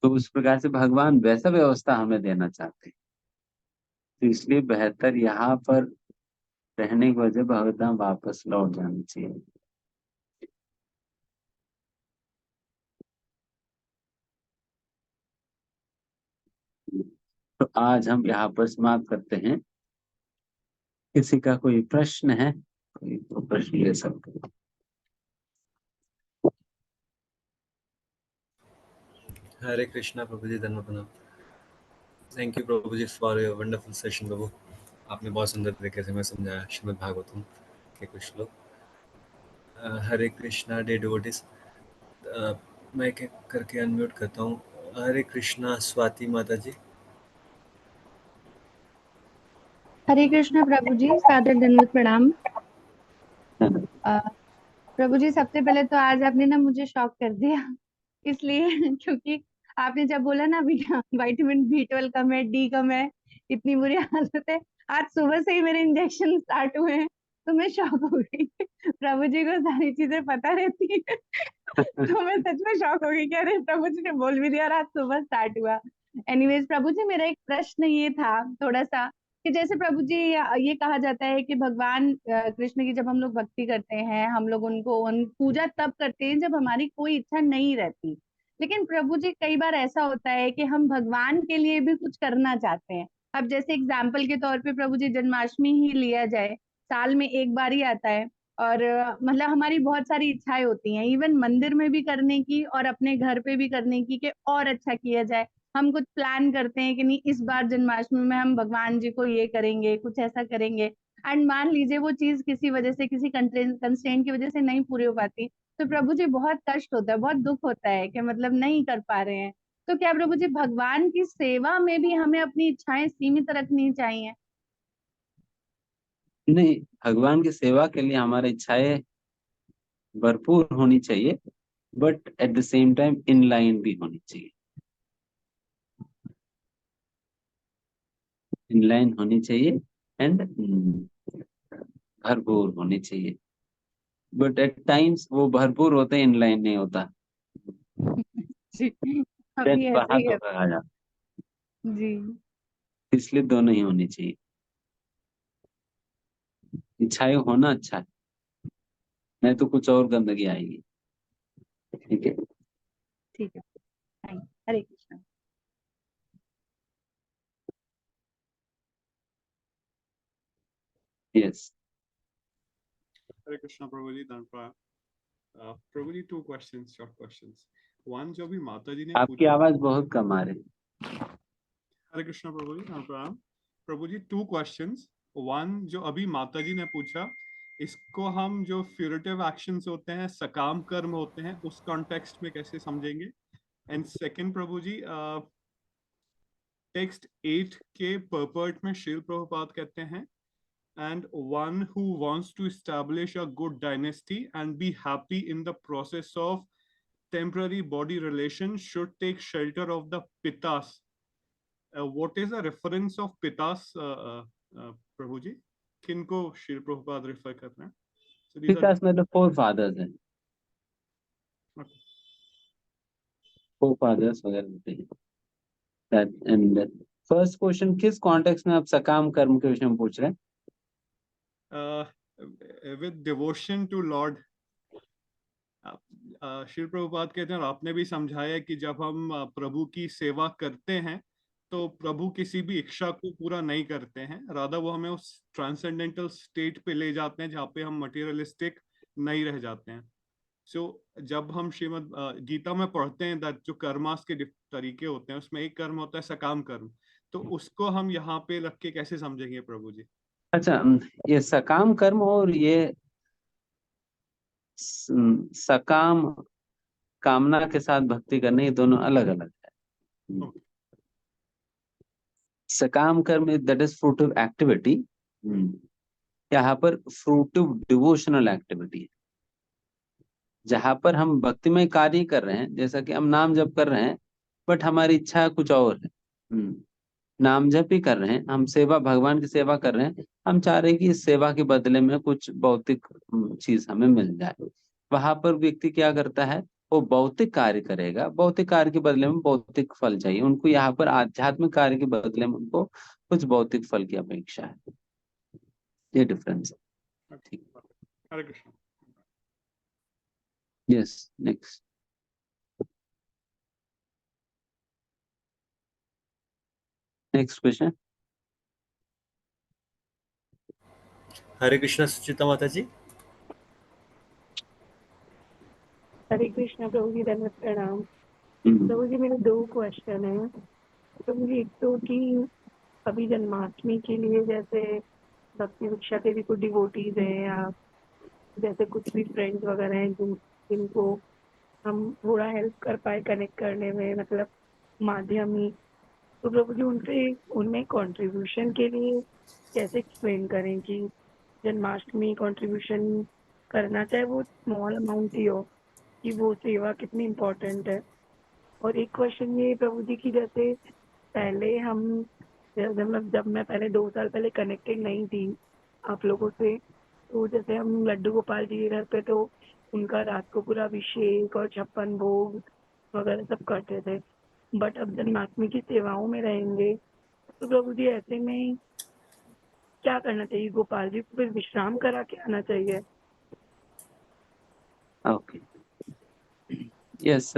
तो उस प्रकार से भगवान वैसा व्यवस्था हमें देना चाहते हैं। तो इसलिए बेहतर यहाँ पर रहने की वजह भगवतधाम वापस लौट जाना चाहिए। तो आज हम यहाँ पर समाप्त करते हैं। किसी का कोई प्रश्न है? कोई तो प्रश्न ले सकते हैं। हरे कृष्णा प्रभु जी, धन्यवाद प्रणाम। Thank you Prabhu ji for your wonderful session Prabhu. आपने बहुत सुंदर तरीके से मैं समझाया श्रीमद् भागवतम के कुछ श्लोक। हरे कृष्णा डे डिवोटीज। मैं एक एक करके अनम्यूट करता हूँ। हरे कृष्णा स्वाति माता जी। हरे कृष्ण प्रभु जी, सादर दंडवत प्रणाम। अ, प्रभु जी, सबसे पहले तो आज आपने ना मुझे शॉक कर दिया, इसलिए क्योंकि आपने जब बोला ना विटामिन B12 कम है, डी कम है, इतनी बुरी हालत है, आज सुबह से ही मेरे इंजेक्शन स्टार्ट हुए हैं, तो मैं शॉक हो गई। प्रभु जी को सारी चीजें पता रहती है। तो मैं सच में शॉक हो गई कि अरे प्रभु जी ने बोल भी दिया और आज सुबह स्टार्ट हुआ। एनीवेज प्रभु जी, मेरा एक प्रश्न ये था थोड़ा सा, कि जैसे प्रभु जी ये कहा जाता है कि भगवान कृष्ण की जब हम लोग भक्ति करते हैं, हम लोग उन पूजा तब करते हैं जब हमारी कोई इच्छा नहीं रहती। लेकिन प्रभु जी कई बार ऐसा होता है कि हम भगवान के लिए भी कुछ करना चाहते हैं। अब जैसे एग्जाम्पल के तौर पे प्रभु जी जन्माष्टमी ही लिया जाए, साल में एक बार ही आता है, और मतलब हमारी बहुत सारी इच्छाएं होती हैं, इवन मंदिर में भी करने की और अपने घर पे भी करने की, कि और अच्छा किया जाए। हम कुछ प्लान करते हैं कि नहीं, इस बार जन्माष्टमी में हम भगवान जी को ये करेंगे, कुछ ऐसा करेंगे, एंड मान लीजिए वो चीज किसी वजह से, किसी कंस्ट्रेंट की वजह से नहीं पूरी हो पाती, तो प्रभु जी बहुत कष्ट होता है, बहुत दुख होता है कि मतलब नहीं कर पा रहे हैं। तो क्या प्रभु जी भगवान की सेवा में भी हमें अपनी इच्छाएं सीमित रखनी चाहिए? नहीं, भगवान की सेवा के लिए हमारी इच्छाएं भरपूर होनी चाहिए, but at the same time in line भी होनी चाहिए। इन लाइन होनी चाहिए एंड भरपूर होनी चाहिए, बट एट टाइम्स वो भरपूर होते हैं, इन लाइन नहीं होता। जी, देन अभी ऐसे बाहर ही है। तो आ जाता, जी। इसलिए दोनों ही होनी चाहिए। इच्छाएं होना अच्छा है, नहीं तो कुछ और गंदगी आएगी। ठीक है। ठीक है, thank you. Hare Krishna. Yes. Hare Krishna, Prabhuji, Dhanpra. Prabhuji, two questions, short questions. One, जो भी माता जी ने आपकी पूछा, आवाज बहुत कम आ रही। हरे कृष्णा प्रभुजी, Dhanpra. प्रभुजी, two questions. One, जो अभी माता जी ने पूछा, इसको हम जो फ्यूरेटिव एक्शंस होते हैं, सकाम कर्म होते हैं, उस कॉन्टेक्स्ट में कैसे समझेंगे? एंड सेकंड प्रभुजी, टेक्स्ट 8 के पर्पर्ट में श्रील प्रभुपाद कहते हैं, and one who wants to establish a good dynasty and be happy in the process of temporary body relation should take shelter of the pitas. What is the reference of pitas, Prabhuji? किनको Shri Prabhupada refer कर रहे हैं? So these are पितास मतलब four fathers हैं, okay. Four fathers वगैरह होते हैं। That and first question किस कॉन्टेक्स्ट में आप सकाम कर्म के विषय में पूछ रहे हैं? With devotion to Lord. Shri Prabhupada कहते हैं, और आपने भी समझाया कि जब हम प्रभु की सेवा करते हैं तो प्रभु किसी भी इच्छा को पूरा नहीं करते हैं, राधा वो हमें उस ट्रांसेंडेंटल स्टेट पे ले जाते हैं जहाँ पे हम मटेरियलिस्टिक नहीं रह जाते हैं। सो जब हम श्रीमद गीता में पढ़ते हैं दैट जो कर्मास के तरीके होते हैं, उसमें एक कर्म होता है सकाम कर्म, तो उसको हम यहाँ पे रख के कैसे समझेंगे प्रभु जी? अच्छा, ये सकाम कर्म और ये सकाम कामना के साथ भक्ति करने, ये दोनों अलग अलग है। Okay. सकाम कर्म दैट इज फ्रूटिव एक्टिविटी, यहाँ पर फ्रूटिव डिवोशनल एक्टिविटी है, जहां पर हम भक्तिमय कार्य कर रहे हैं, जैसा कि हम नाम जप कर रहे हैं, बट हमारी इच्छा कुछ और है। नाम जप ही कर रहे हैं, हम सेवा, भगवान की सेवा कर रहे हैं, हम चाह रहे हैं कि इस सेवा के बदले में कुछ भौतिक चीज हमें मिल जाए। वहां पर व्यक्ति क्या करता है, वो भौतिक कार्य करेगा, भौतिक कार्य के बदले में भौतिक फल चाहिए उनको। यहाँ पर आध्यात्मिक कार्य के बदले में उनको कुछ भौतिक फल की अपेक्षा है। ये डिफरेंस है। ठीक। Hare Krishna. Yes, next. Next question. Hare Krishna Suchita माता जी। हरे कृष्णा प्रभु जी, धन्यवाद, प्रणाम प्रभु जी। मेरे दो क्वेश्चन है प्रभु जी। एक तो कि अभी जन्माष्टमी के लिए जैसे भक्ति भिक्षा के भी कुछ डिवोटीज हैं, या जैसे कुछ भी फ्रेंड्स वगैरह हैं जिनको हम थोड़ा हेल्प कर पाए कनेक्ट करने में, मतलब माध्यम ही, तो प्रभु जी उनमें कंट्रीब्यूशन के लिए कैसे एक्सप्लेन करें कि जन्माष्टमी कंट्रीब्यूशन करना, चाहे वो स्मॉल अमाउंट ही हो, कि वो सेवा कितनी इम्पोर्टेंट है। और एक क्वेश्चन ये प्रभु जी की, जैसे पहले हम जब मैं पहले 2 साल पहले कनेक्टेड नहीं थी आप लोगों से, तो जैसे हम लड्डू गोपाल जी के घर पे तो उनका रात को पूरा अभिषेक और 56 भोग वगैरह सब करते थे। बट अब जन्माष्टमी की सेवाओं में रहेंगे तो प्रभु जी ऐसे में क्या करना चाहिए? गोपाल जी को फिर विश्राम करा के आना चाहिए? Okay, yes,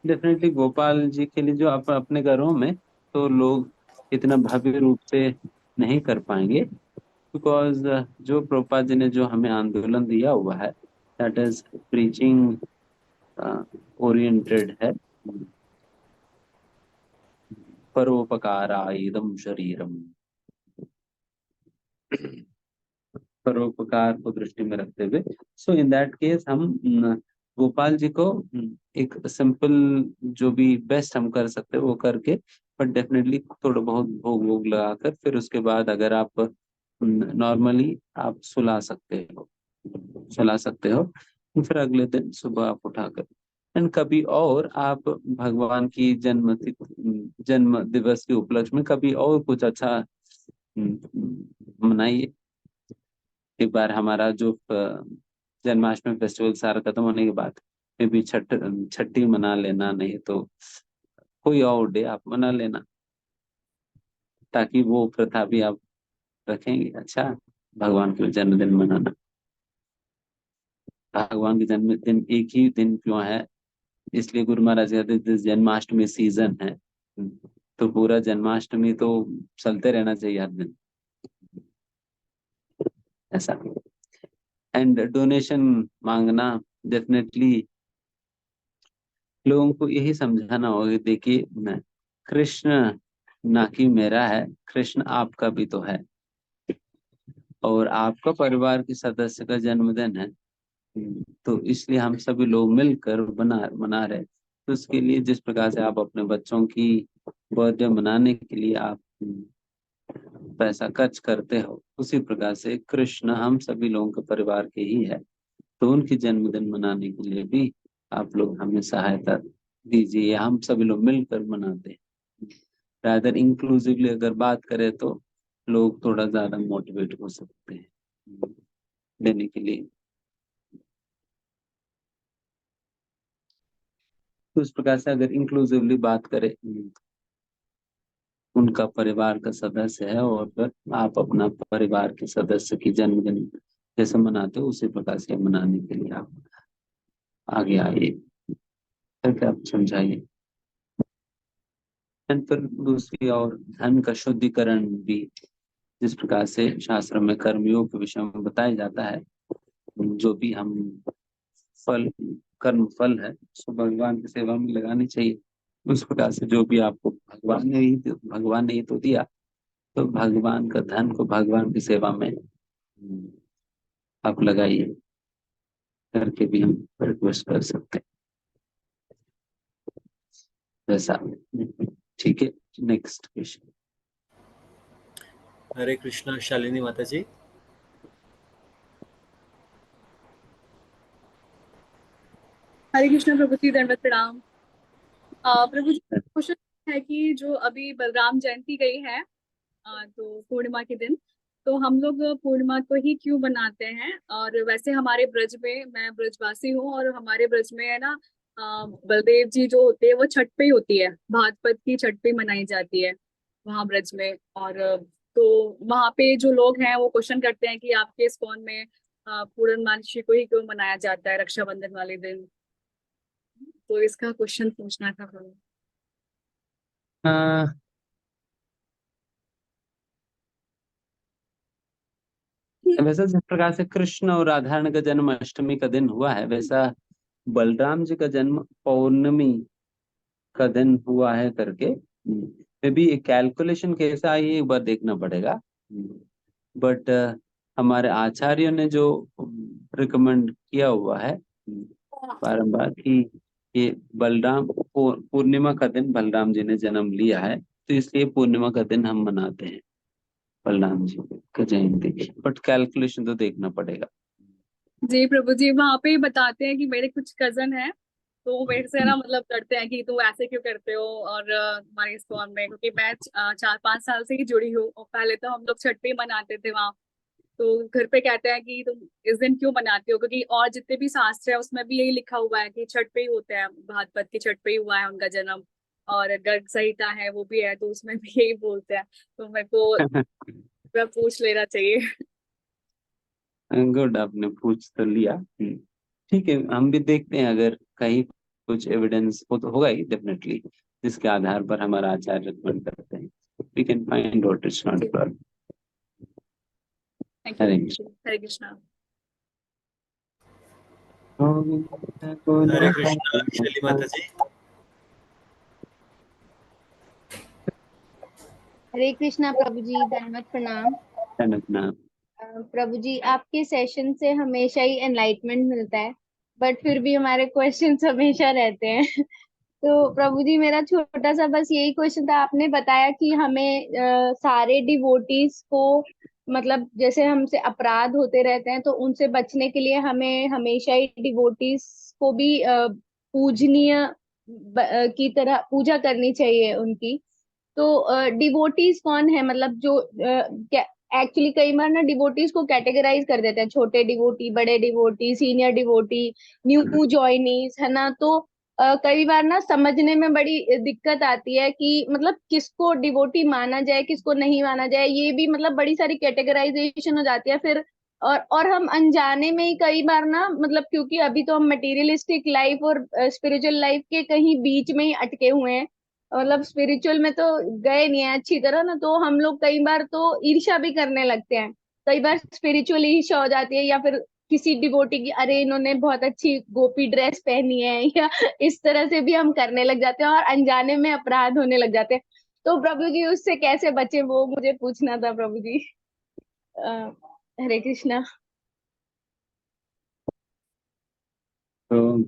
definitely Gopal ji के लिए जो आप अपने घरों में तो लोग इतना भव्य रूप से नहीं कर पाएंगे, बिकॉज जो प्रभुपाद जी ने जो हमें आंदोलन दिया हुआ है दैट इज प्रीचिंग ओरिएंटेड है। परोपकाराय शरीरम, परोपकार को दृष्टि में रखते हुए, सो इन दैट केस हम गोपाल जी को एक सिंपल जो भी बेस्ट हम कर सकते हैं वो करके, बट डेफिनेटली थोड़ा बहुत भोग वोग लगाकर फिर उसके बाद अगर आप नॉर्मली आप सुला सकते हो फिर अगले दिन सुबह आप उठाकर एंड कभी और आप भगवान की जन्म दिवस के उपलक्ष्य में कभी और कुछ अच्छा मनाइए। एक बार हमारा जो जन्माष्टमी फेस्टिवल सारा खत्म होने के बाद में भी छठी मना लेना, नहीं तो कोई और डे आप मना लेना, ताकि वो प्रथा भी आप रखेंगे। अच्छा, भगवान के जन्मदिन मनाना, भगवान के जन्मदिन एक ही दिन क्यों है, इसलिए गुरु महाराज कहते जन्माष्टमी सीजन है, तो पूरा जन्माष्टमी तो चलते रहना चाहिए हर दिन ऐसा। एंड डोनेशन मांगना, डेफिनेटली लोगों को यही समझाना होगा, देखिए कृष्ण ना कि मेरा है, कृष्ण आपका भी तो है, और आपका परिवार के सदस्य का जन्मदिन है, तो इसलिए हम सभी लोग मिलकर मना रहे। तो उसके लिए जिस प्रकार से आप अपने बच्चों की बर्थडे मनाने के लिए आप पैसा खर्च करते हो, उसी प्रकार से कृष्ण हम सभी लोगों के परिवार के ही है, तो उनकी जन्मदिन मनाने के लिए भी आप लोग हमें सहायता दीजिए, हम सभी लोग मिलकर मनाते हैं। रादर इंक्लूसिवली अगर बात करें तो लोग थोड़ा ज्यादा मोटिवेट हो सकते हैं देने के लिए। तो उस प्रकार से अगर इंक्लूसिवली बात करें, उनका परिवार का सदस्य है और फिर आप अपना परिवार के सदस्य की जन्मदिन जैसे मनाते हो उसी प्रकार से मनाने के लिए आप आगे आइए, करके आप समझाइए। फिर दूसरी और धन का शुद्धिकरण भी, जिस प्रकार से शास्त्र में कर्मयोग के विषय में बताया जाता है, जो भी हम फल कर्म फल है उसको भगवान की सेवा में लगानी चाहिए। उस प्रकार से जो भी आपको भगवान ने ही तो दिया, तो भगवान का धन को भगवान की सेवा में आप लगाइए, करके भी हम रिक्वेस्ट कर सकते हैं वैसा। ठीक है, नेक्स्ट क्वेश्चन। हरे कृष्णा शालिनी माता जी। हरे कृष्णा प्रभु जी, दंडवत प्रणाम। प्रभु जी, क्वेश्चन है कि जो अभी बलराम जयंती गई है, तो पूर्णिमा के दिन, तो हम लोग पूर्णिमा को ही क्यों बनाते हैं? और वैसे हमारे ब्रज में, मैं ब्रजवासी हूँ और हमारे ब्रज में है ना, बलदेव जी जो होते हैं वो छठ पे ही होती है, भाद्रपद की छठ पे मनाई जाती है वहाँ ब्रज में। और तो वहाँ पे जो लोग हैं वो क्वेश्चन करते हैं कि आपके इस्कॉन में पूर्णमासी को ही क्यों मनाया जाता है रक्षाबंधन वाले दिन? तो इसका क्वेश्चन पूछना था प्रभु। वैसा जिस प्रकार से कृष्ण और राधा रानी का जन्म अष्टमी का दिन हुआ है, वैसा बलराम जी का जन्म पौर्णमी का दिन हुआ है करके मे बी कैलकुलेशन कैसा है ये एक बार देखना पड़ेगा, बट हमारे आचार्यों ने जो रिकमेंड किया हुआ है बारंबार कि ये बलराम पूर्णिमा का दिन बलराम जी ने जन्म लिया है, तो इसलिए पूर्णिमा का दिन हम मनाते हैं बलराम जी का जयंती, बट कैलकुलेशन तो देखना पड़ेगा। जी प्रभु जी, वहाँ पे बताते हैं कि मेरे कुछ कजन हैं, तो वो मेरे से ना मतलब लड़ते हैं कि तुम ऐसे क्यों करते हो, और हमारे इस फॉर्म में, क्योंकि मैं 4-5 साल से ही जुड़ी हूँ, और पहले तो हम लोग छठ पे ही मनाते थे वहाँ। तो घर पे कहते हैं कि तुम इस दिन क्यों मनाते हो, क्योंकि और जितने भी शास्त्र है उसमें भी यही लिखा हुआ है कि छठ पे ही होते हैं, भागवत की छठ पे ही हुआ है उनका जन्म, और गर्ग संहिता है वो भी है, तो उसमें भी यही बोलते हैं। तो मेरे को थोड़ा पूछ लेना चाहिए। गुड, आपने पूछ तो लिया। ठीक है, हम भी देखते हैं, अगर कहीं कुछ एविडेंस हो तो होगा ही डेफिनेटली, जिसके आधार पर हमारा आचार्य रिकमेंड करते हैं। We can find out, it's not a problem. Thank you. Hare Krishna. Hare Krishna. Hare Krishna Shaili माता जी। हरे कृष्णा प्रभु जी, दंडवत प्रणाम। प्रभु जी, आपके सेशन से हमेशा ही एनलाइटमेंट मिलता है, बट फिर भी हमारे क्वेश्चंस हमेशा रहते हैं। तो प्रभु जी, मेरा छोटा सा बस यही क्वेश्चन था। आपने बताया कि हमें सारे डिवोटीज को, मतलब जैसे हमसे अपराध होते रहते हैं तो उनसे बचने के लिए हमें हमेशा ही डिवोटीज को भी पूजनीय की तरह पूजा करनी चाहिए उनकी। तो डिवोटीज कौन है, मतलब जो एक्चुअली कई बार ना डिवोटीज को कैटेगराइज कर देते हैं, छोटे डिवोटी, बड़े डिवोटी, सीनियर डिवोटी, न्यू जॉइनीज, है ना। तो कई बार ना समझने में बड़ी दिक्कत आती है कि मतलब किसको डिवोटी माना जाए, किसको नहीं माना जाए, ये भी मतलब बड़ी सारी कैटेगराइजेशन हो जाती है फिर। और हम अनजाने में ही कई बार ना, मतलब क्योंकि अभी तो हम मटेरियलिस्टिक लाइफ और स्पिरिचुअल लाइफ के कहीं बीच में ही अटके हुए हैं, मतलब स्पिरिचुअल में तो गए नहीं है अच्छी तरह ना, तो हम लोग कई बार तो ईर्ष्या भी करने लगते हैं। कई बार स्पिरिचुअल ईर्ष्या हो जाती है, या फिर किसी डिवोटी की, अरे इन्होंने बहुत अच्छी गोपी ड्रेस पहनी है, या इस तरह से भी हम करने लग जाते हैं और अनजाने में अपराध होने लग जाते हैं। तो प्रभु जी, उससे कैसे बचे, वो मुझे पूछना था प्रभु जी। अ, हरे कृष्णा। तो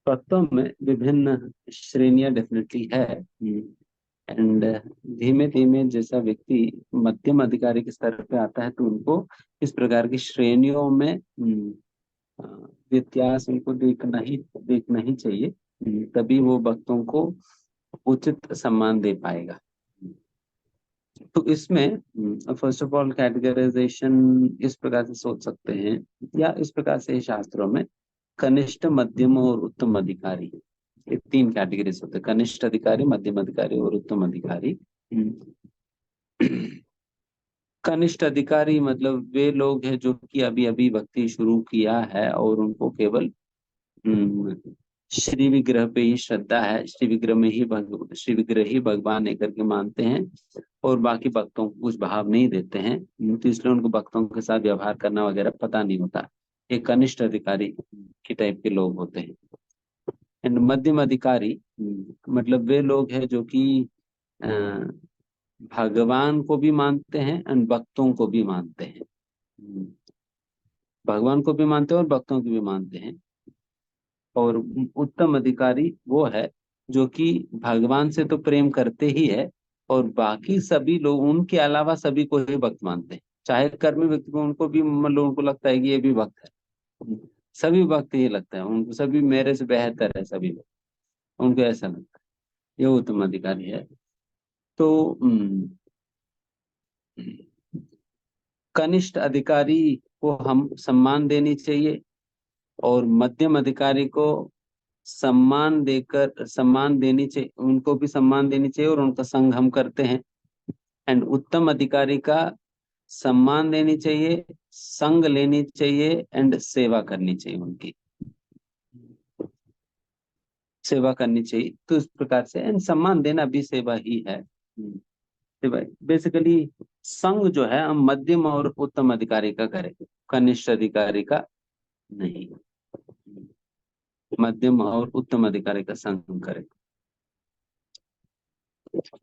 तत्व में विभिन्न श्रेणियां डेफिनेटली है। एंड धीमे धीमे जैसा व्यक्ति मध्यम अधिकारी के स्तर पे आता है तो उनको इस प्रकार की श्रेणियों में व्यत्यास उनको देखना ही चाहिए। तभी वो भक्तों को उचित सम्मान दे पाएगा। तो इसमें फर्स्ट ऑफ ऑल कैटेगराइजेशन इस प्रकार से सोच सकते हैं, या इस प्रकार से शास्त्रों में कनिष्ठ, मध्यम और उत्तम अधिकारी, ये 3 कैटेगरीज होते हैं: कनिष्ठ अधिकारी, मध्यम अधिकारी और उत्तम अधिकारी। कनिष्ठ अधिकारी मतलब वे लोग हैं जो कि अभी अभी भक्ति शुरू किया है और उनको केवल श्री विग्रह पे ही श्रद्धा है, श्री विग्रह ही भगवान है करके मानते हैं, और बाकी भक्तों को कुछ भाव नहीं देते हैं, तो इसलिए उनको भक्तों के साथ व्यवहार करना वगैरह पता नहीं होता। एक कनिष्ठ अधिकारी के टाइप के लोग होते हैं। एंड मध्यम अधिकारी मतलब वे लोग हैं जो कि भगवान को भी मानते हैं एंड भक्तों को भी मानते हैं। भगवान को भी मानते हैं और भक्तों को भी मानते हैं। और उत्तम अधिकारी वो है जो कि भगवान से तो प्रेम करते ही है, और बाकी सभी लोग उनके अलावा सभी को ही भक्त मानते हैं। चाहे कर्मी व्यक्ति को, उनको भी मतलब उनको लगता है कि ये भी भक्त है। सभी भक्त ये लगता है उनको, सभी मेरे से बेहतर है, सभी लोग, उनको ऐसा लगता है। ये उत्तम अधिकारी है। तो कनिष्ठ अधिकारी को हम सम्मान देनी चाहिए, और मध्यम अधिकारी को सम्मान देनी चाहिए, उनको भी सम्मान देनी चाहिए, और उनका संग हम करते हैं। एंड उत्तम अधिकारी का सम्मान देनी चाहिए, संग लेनी चाहिए, एंड सेवा करनी चाहिए, उनकी सेवा करनी चाहिए। तो इस प्रकार से एंड सम्मान देना भी सेवा ही है। सेवा बेसिकली संग जो है हम मध्यम और उत्तम अधिकारी का करें, कनिष्ठ अधिकारी का नहीं। मध्यम और उत्तम अधिकारी का संग करें।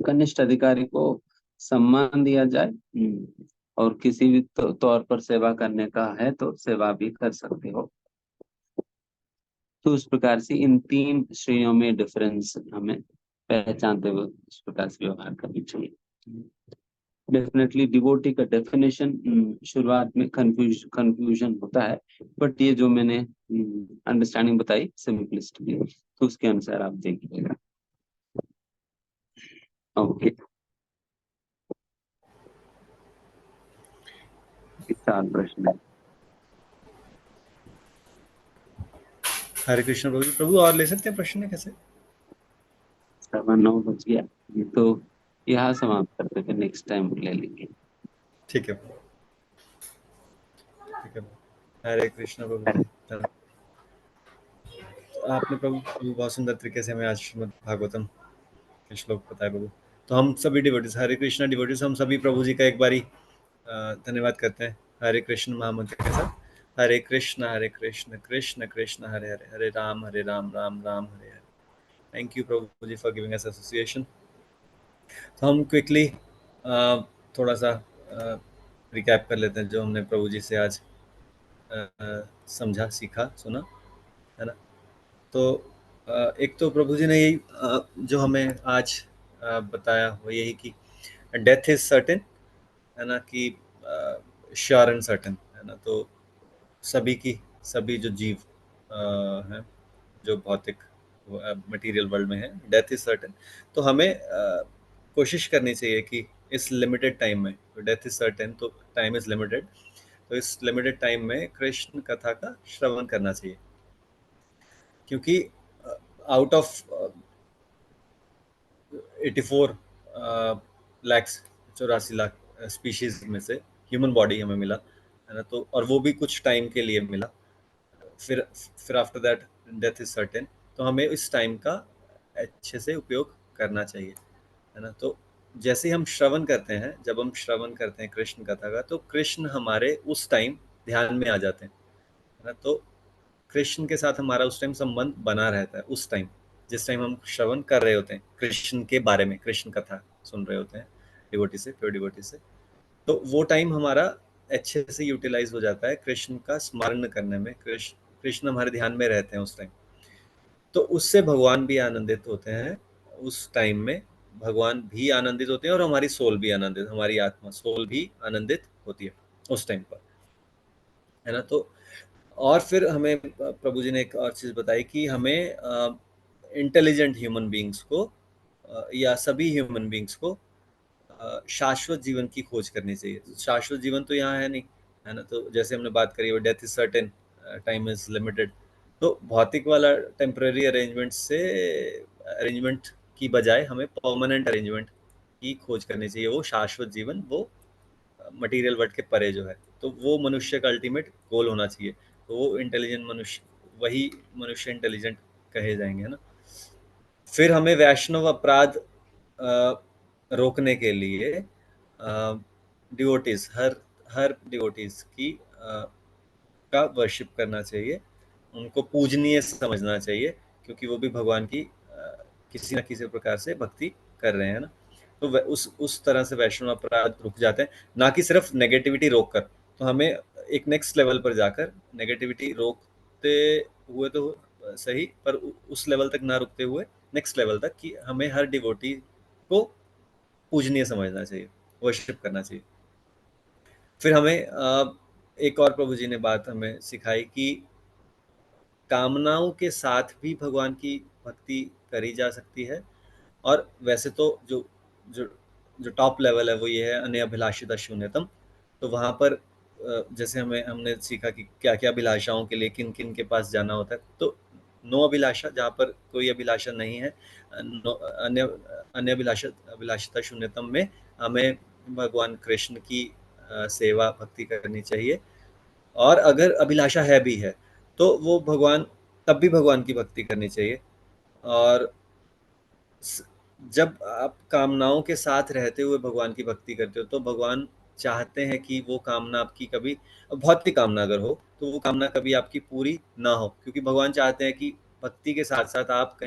कनिष्ठ अधिकारी को सम्मान दिया जाए, और किसी भी तौर पर सेवा करने का है तो सेवा भी कर सकते हो। तो इस प्रकार से इन 3 श्रेणियों में डिफरेंस हमें पहचानते हुए इस प्रकार से व्यवहार करनी चाहिए। डेफिनेटली डिवोटी का डेफिनेशन शुरुआत में कंफ्यूजन होता है, बट ये जो मैंने अंडरस्टैंडिंग बताई सिंपलिस्टली, तो उसके अनुसार आप देखिएगा। ओके, 4 प्रश्न है। हरे कृष्ण प्रभु। प्रभु और ले सकते हैं प्रश्न कैसे? 9 बज गया, ये तो यहाँ समाप्त करते थे, नेक्स्ट टाइम ले लेंगे। ठीक है, ठीक है। हरे कृष्ण प्रभु जी। आपने प्रभु बहुत सुंदर तरीके से हमें आज श्रीमद् भागवतम के श्लोक बताए प्रभु। तो हम सभी डिवोटीज, हरे कृष्णा डिवोटीज, हम सभी प्रभु जी का एक बारी धन्यवाद करते हैं हरे कृष्ण महामंत्र के साथ। Hare Krishna Krishna Krishna Hare Hare, Hare Ram Ram Ram Hare Hare. Thank you Prabhu ji for giving us association. तो हम क्विकली थोड़ा सा रिकैप कर लेते हैं जो हमने प्रभु जी से आज समझा, सीखा, सुना, है ना। तो एक तो प्रभु जी ने यही जो हमें आज बताया वो यही कि डेथ इज सर्टेन, है ना, कि श्योर एंड सर्टेन, है ना। तो सभी जो जीव हैं जो भौतिक मटेरियल वर्ल्ड में है, डेथ इज सर्टेन। तो हमें कोशिश करनी चाहिए कि इस लिमिटेड टाइम में, डेथ इज सर्टेन तो टाइम इज लिमिटेड, तो इस लिमिटेड टाइम में कृष्ण कथा का श्रवण करना चाहिए, क्योंकि out of 84 lakhs 84 lakh species में से ह्यूमन बॉडी हमें मिला, है ना। तो और वो भी कुछ टाइम के लिए मिला, फिर after that death is certain. तो हमें इस टाइम का अच्छे से उपयोग करना चाहिए, है ना। तो जैसे हम श्रवण करते हैं, जब हम श्रवण करते हैं कृष्ण कथा का, तो कृष्ण हमारे उस टाइम ध्यान में आ जाते हैं, है ना। तो कृष्ण के साथ हमारा उस टाइम संबंध बना रहता है। उस टाइम जिस टाइम हम श्रवण कर रहे होते हैं कृष्ण के बारे में, कृष्ण कथा सुन रहे होते हैं डिवोटी से, प्योर डिवोटी से, तो वो टाइम हमारा अच्छे से यूटिलाइज हो जाता है कृष्ण का स्मरण करने में। कृष्ण हमारे ध्यान में रहते हैं उस टाइम, तो उससे भगवान भी आनंदित होते हैं। उस टाइम में भगवान भी आनंदित होते हैं और हमारी सोल भी आनंदित, हमारी आत्मा सोल भी आनंदित होती है उस टाइम पर, है ना। तो और फिर हमें प्रभु जी ने एक और चीज बताई कि हमें इंटेलिजेंट ह्यूमन बींग्स को या सभी ह्यूमन बींग्स को शाश्वत जीवन की खोज करनी चाहिए। शाश्वत जीवन तो यहाँ है नहीं, है ना। तो जैसे हमने बात करी, death is certain, time is limited. तो भौतिक वाला टेम्पररी अरेंजमेंट की बजाय हमें परमानेंट अरेंजमेंट की खोज करनी चाहिए। वो शाश्वत जीवन, वो मटेरियल वर्ल्ड के परे जो है, तो वो मनुष्य का अल्टीमेट गोल होना चाहिए। तो वो इंटेलिजेंट मनुष्य, वही मनुष्य इंटेलिजेंट कहे जाएंगे, है ना। फिर हमें वैष्णव अपराध रोकने के लिए डिवोटीज, हर डिवोटीज की का वर्शिप करना चाहिए, उनको पूजनीय समझना चाहिए, क्योंकि वो भी भगवान की किसी न किसी प्रकार से भक्ति कर रहे हैं ना। तो उस तरह से वैष्णव अपराध रुक जाते हैं, ना कि सिर्फ नेगेटिविटी रोक कर। तो हमें एक नेक्स्ट लेवल पर जाकर नेगेटिविटी रोकते हुए तो सही, पर उस लेवल तक ना रुकते हुए नेक्स्ट लेवल तक, कि हमें हर डिवोटी को पूजनीय समझना चाहिए, वर्शिप करना चाहिए। फिर हमें एक और प्रभु जी ने बात हमें सिखाई कि कामनाओं के साथ भी भगवान की भक्ति करी जा सकती है। और वैसे तो जो जो जो टॉप लेवल है वो ये है अनभिलाषिता शून्यतम। तो वहाँ पर जैसे हमने सीखा कि क्या क्या अभिलाषाओं के लिए किन किन के पास जाना होता है। तो नो अभिलाषा, जहाँ पर कोई अभिलाषा नहीं है, अन्य अभिलाषिता शून्यतम में हमें भगवान कृष्ण की सेवा भक्ति करनी चाहिए। और अगर अभिलाषा है भी है तो वो तब भी भगवान की भक्ति करनी चाहिए। और जब आप कामनाओं के साथ रहते हुए भगवान की भक्ति करते हो, तो भगवान चाहते हैं कि वो कामना आपकी कभी, भौतिक कामना अगर हो तो वो कामना कभी आपकी पूरी ना हो, क्योंकि भगवान चाहते हैं कि भक्ति के साथ साथ आप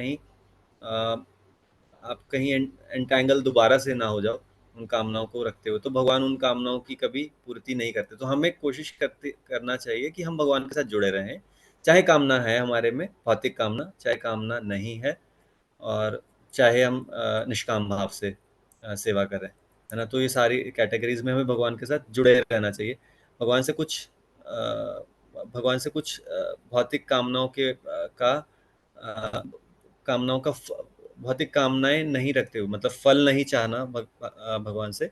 कहीं एंटैंगल दोबारा से ना हो जाओ उन कामनाओं को रखते हुए। तो भगवान उन कामनाओं की कभी पूर्ति नहीं करते। तो हमें कोशिश करना चाहिए कि हम भगवान के साथ जुड़े रहें, चाहे कामना है हमारे में भौतिक कामना, चाहे कामना नहीं है, और चाहे हम निष्काम भाव से सेवा करें। है ना। तो ये सारी कैटेगरीज में हमें भगवान के साथ जुड़े रहना चाहिए। भगवान से कुछ भौतिक कामनाओं के कामनाओं का भौतिक कामनाएं नहीं रखते हुए, मतलब फल नहीं चाहना भगवान से,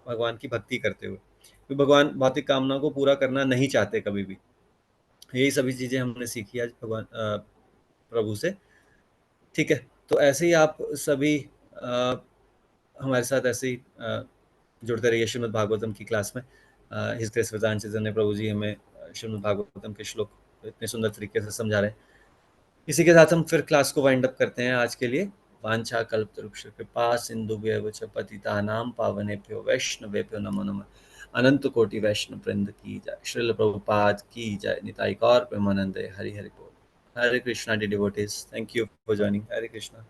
भगवान की भक्ति करते हुए, क्योंकि भगवान भौतिक कामनाओं को पूरा करना नहीं चाहते कभी भी। यही सभी चीजें हमने सीखी आज भगवान प्रभु से। ठीक है, तो ऐसे ही आप सभी हमारे साथ ऐसे ही जुड़ते रहिए श्रीमद् भागवतम की क्लास में। हिज ग्रेस वेदांत चैतन्य प्रभु जी हमें श्रीमद् भागवतम के श्लोक इतने सुंदर तरीके से समझा रहे हैं। इसी के साथ हम फिर क्लास को वाइंड अप करते हैं आज के लिए। वांछा कल्पतरुक्ष कृपा सिंधुभ्येव च पतितानां पावनेभ्यो वैष्णवेभ्यो नमो नमः। अनंत कोटि वैष्णव वृंद की जय। श्रील प्रभुपाद की जय। निताई गौर प्रेमानंदे। हरि हरि बोल। Hare Krishna devotees, thank you for joining. Hare Krishna.